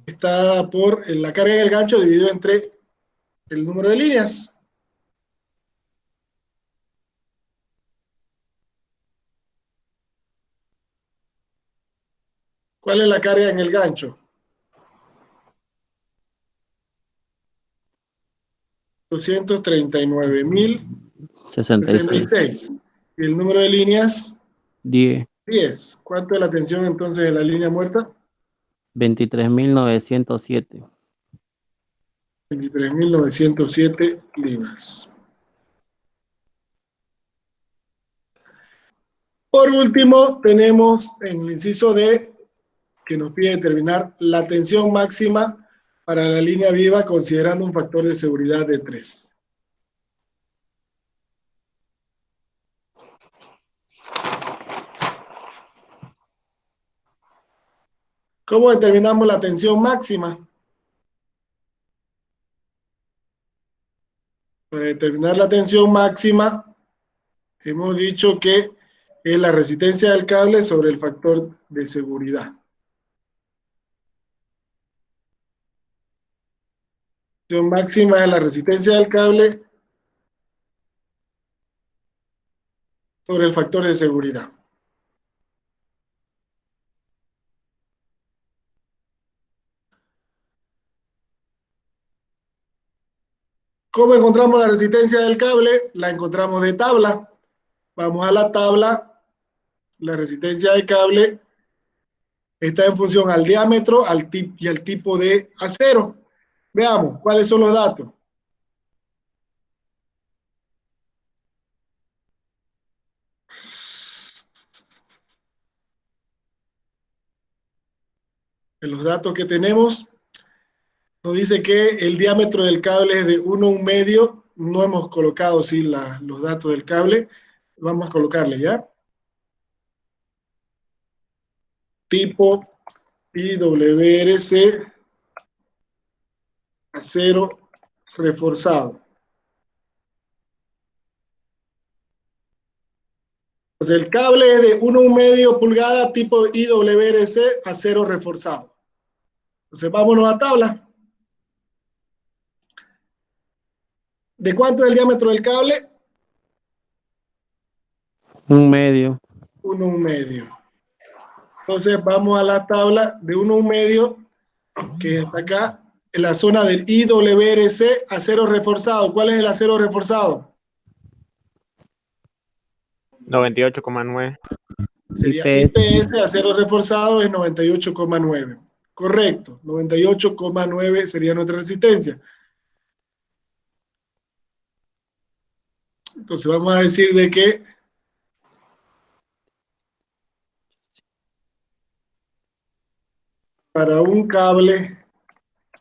está por la carga del gancho dividido entre el número de líneas. ¿Cuál es la carga en el gancho? 66. 239.066. Y el número de líneas, 10. 10. ¿Cuánto es la tensión entonces en la línea muerta? 23.907. 23.907 libras. Por último, tenemos en el inciso D, que nos pide determinar la tensión máxima para la línea viva considerando un factor de seguridad de 3. ¿Cómo determinamos la tensión máxima? Para determinar la tensión máxima, hemos dicho que es la resistencia del cable sobre el factor de seguridad. La tensión máxima es la resistencia del cable sobre el factor de seguridad. ¿Cómo encontramos la resistencia del cable? La encontramos de tabla. Vamos a la tabla. La resistencia del cable está en función al diámetro y al tipo de acero. Veamos, ¿cuáles son los datos? En los datos que tenemos, nos dice que el diámetro del cable es de 1,1. No hemos colocado sí, los datos del cable. Vamos a colocarle ya. Tipo IWRC acero reforzado. Pues el cable es de 1,1 pulgada tipo IWRC acero reforzado. Entonces vámonos a tabla. ¿De cuánto es el diámetro del cable? 1,5. 1,1. Entonces vamos a la tabla de 1,1, que está acá, en la zona del IWRC acero reforzado. ¿Cuál es el acero reforzado? 98,9. Sería IPS. IPS, acero reforzado, es 98,9. Correcto, 98,9 sería nuestra resistencia. Entonces vamos a decir de que para un cable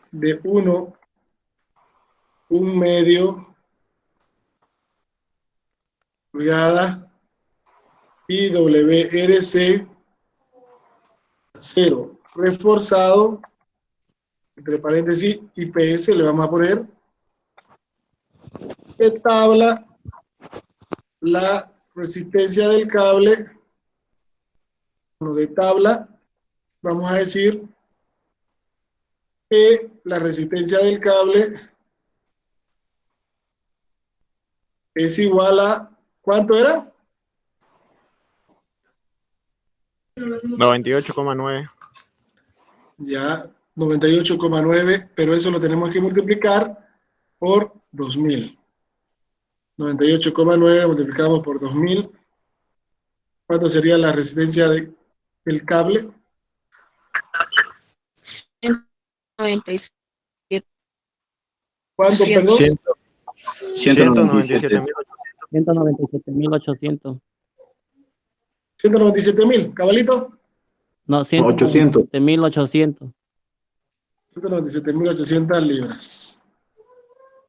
de 1,1 pulgada IWRC acero reforzado, entre paréntesis, IPS le vamos a poner, de tabla la resistencia del cable, bueno, de tabla, vamos a decir que la resistencia del cable es igual a, ¿cuánto era? 98,9. Ya, 98,9, pero eso lo tenemos que multiplicar por 2000. 98,9 multiplicamos por 2000. ¿Cuánto sería la resistencia del cable? 197. ¿Cuánto, perdón? 197.800. 197.800. 197.000, cabalito. No, 800. 197.800. 197.800 libras.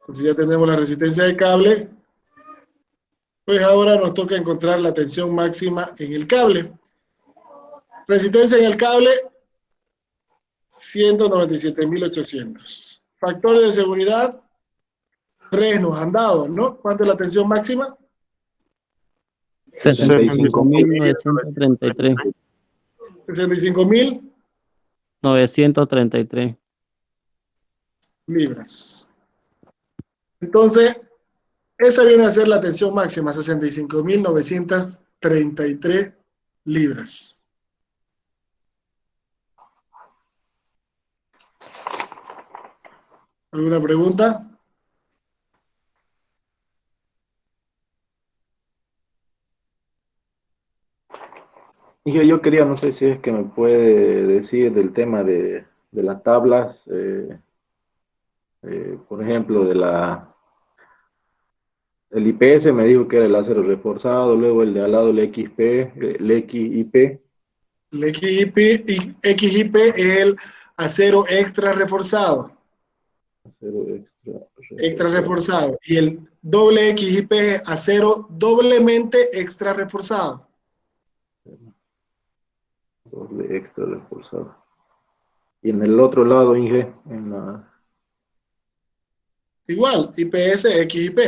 Entonces ya tenemos la resistencia del cable. Pues ahora nos toca encontrar la tensión máxima en el cable. Resistencia en el cable, 197.800. Factores de seguridad, 3 nos han dado, ¿no? ¿Cuánto es la tensión máxima? 65.933. 65.933 libras. Entonces, esa viene a ser la tensión máxima, 65.933 libras. ¿Alguna pregunta? Y yo quería, no sé si es que me puede decir del tema de las tablas, por ejemplo, el IPS me dijo que era el acero reforzado, luego el de al lado el XP, el XIP. El XIP es el acero extra reforzado. Acero Extra reforzado. Y el doble XIP es acero doblemente extra reforzado. Doble extra reforzado. Y en el otro lado, Inge, Igual, IPS, XIP.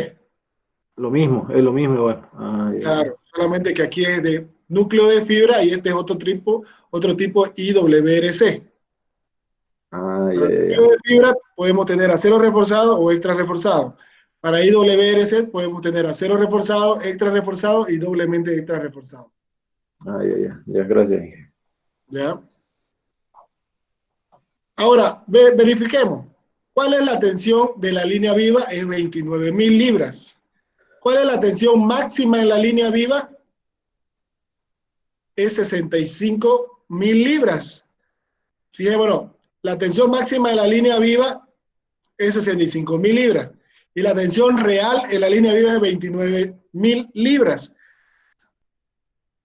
lo mismo, es lo mismo igual. Claro, solamente que aquí es de núcleo de fibra y este es otro tipo IWRC. Para núcleo de fibra podemos tener acero reforzado o extra reforzado. Para IWRC podemos tener acero reforzado, extra reforzado y doblemente extra reforzado. Ya, gracias, Inge. ¿Ya? Ahora, verifiquemos. ¿Cuál es la tensión de la línea viva? Es 29.000 libras. ¿Cuál es la tensión máxima en la línea viva? Es 65.000 libras. Fijémonos, la tensión máxima de la línea viva es 65.000 libras. Y la tensión real en la línea viva es 29.000 libras.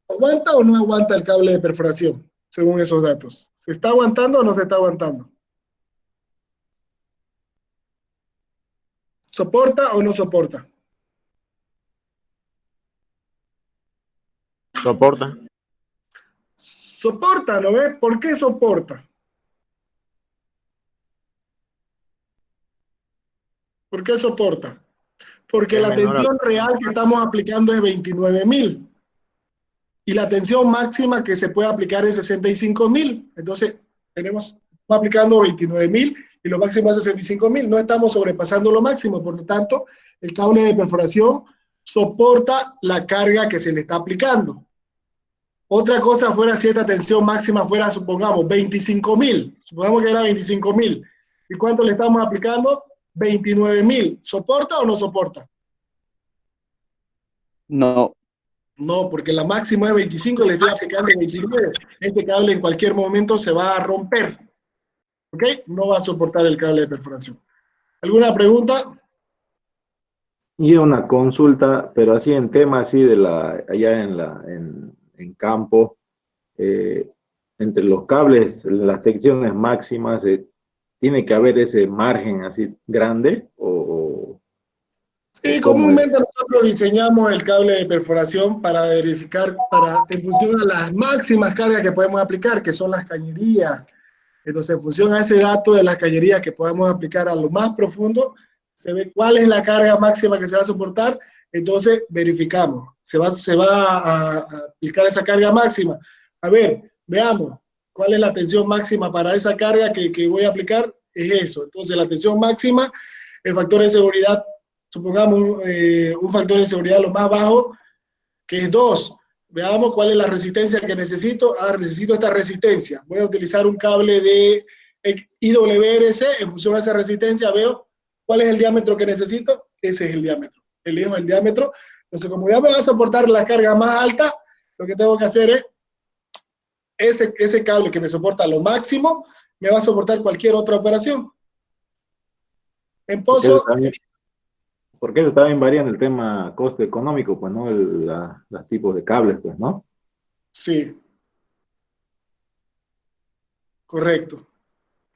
¿Aguanta o no aguanta el cable de perforación? Según esos datos. ¿Se está aguantando o no se está aguantando? ¿Soporta o no soporta? Soporta. Soporta, ¿no ves? ¿Por qué soporta? ¿Por qué soporta? Porque la tensión real que estamos aplicando es 29.000. Y la tensión máxima que se puede aplicar es 65.000. Entonces, estamos aplicando 29.000 y lo máximo es 65.000. No estamos sobrepasando lo máximo, por lo tanto, el cable de perforación soporta la carga que se le está aplicando. Otra cosa fuera si esta tensión máxima fuera, supongamos, 25.000. Supongamos que era 25.000. ¿Y cuánto le estamos aplicando? 29.000. ¿Soporta o no soporta? No. No, porque la máxima es 25 y le estoy aplicando 29. Este cable en cualquier momento se va a romper. ¿Ok? No va a soportar el cable de perforación. ¿Alguna pregunta? Y una consulta, pero así en tema así de allá en campo, entre los cables, las tensiones máximas, ¿tiene que haber ese margen así grande? Sí, Sí, cómo es. comúnmente nosotros diseñamos el cable de perforación para verificar, en función a las máximas cargas que podemos aplicar, que son las cañerías. Entonces, en función a ese dato de las cañerías que podemos aplicar a lo más profundo, se ve cuál es la carga máxima que se va a soportar, entonces verificamos, se va a aplicar esa carga máxima. A ver, veamos, ¿cuál es la tensión máxima para esa carga que voy a aplicar? Es eso. Entonces, la tensión máxima, el factor de seguridad, supongamos un factor de seguridad lo más bajo, que es 2. Veamos cuál es la resistencia que necesito. Necesito esta resistencia. Voy a utilizar un cable de IWRC. En función a esa resistencia, veo cuál es el diámetro que necesito. Ese es el diámetro. Elijo el diámetro. Entonces, como ya me va a soportar la carga más alta, lo que tengo que hacer es ese cable que me soporta lo máximo, me va a soportar cualquier otra operación. En pozo, porque eso también varía en el tema costo económico, pues, ¿no? Los tipos de cables, pues, ¿no? sí. Correcto.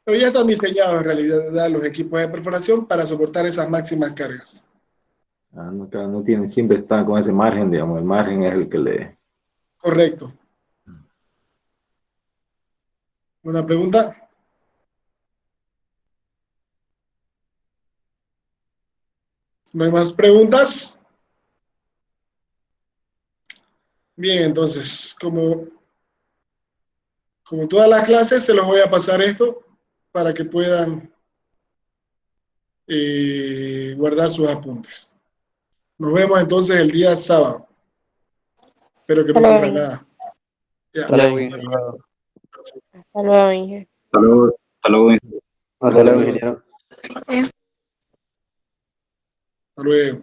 Pero ya están diseñados en realidad los equipos de perforación para soportar esas máximas cargas. No, claro, no tienen, siempre están con ese margen, digamos, el margen es el que le... Correcto. ¿Una pregunta? ¿No hay más preguntas? Bien, entonces, como todas las clases, se los voy a pasar esto para que puedan guardar sus apuntes. Nos vemos entonces el día sábado. Espero que no ocurra nada. Ya. Hasta luego, ingeniero. Hasta luego, Inge. Hasta luego. Hasta luego. Hasta luego, ingeniero. Hasta luego.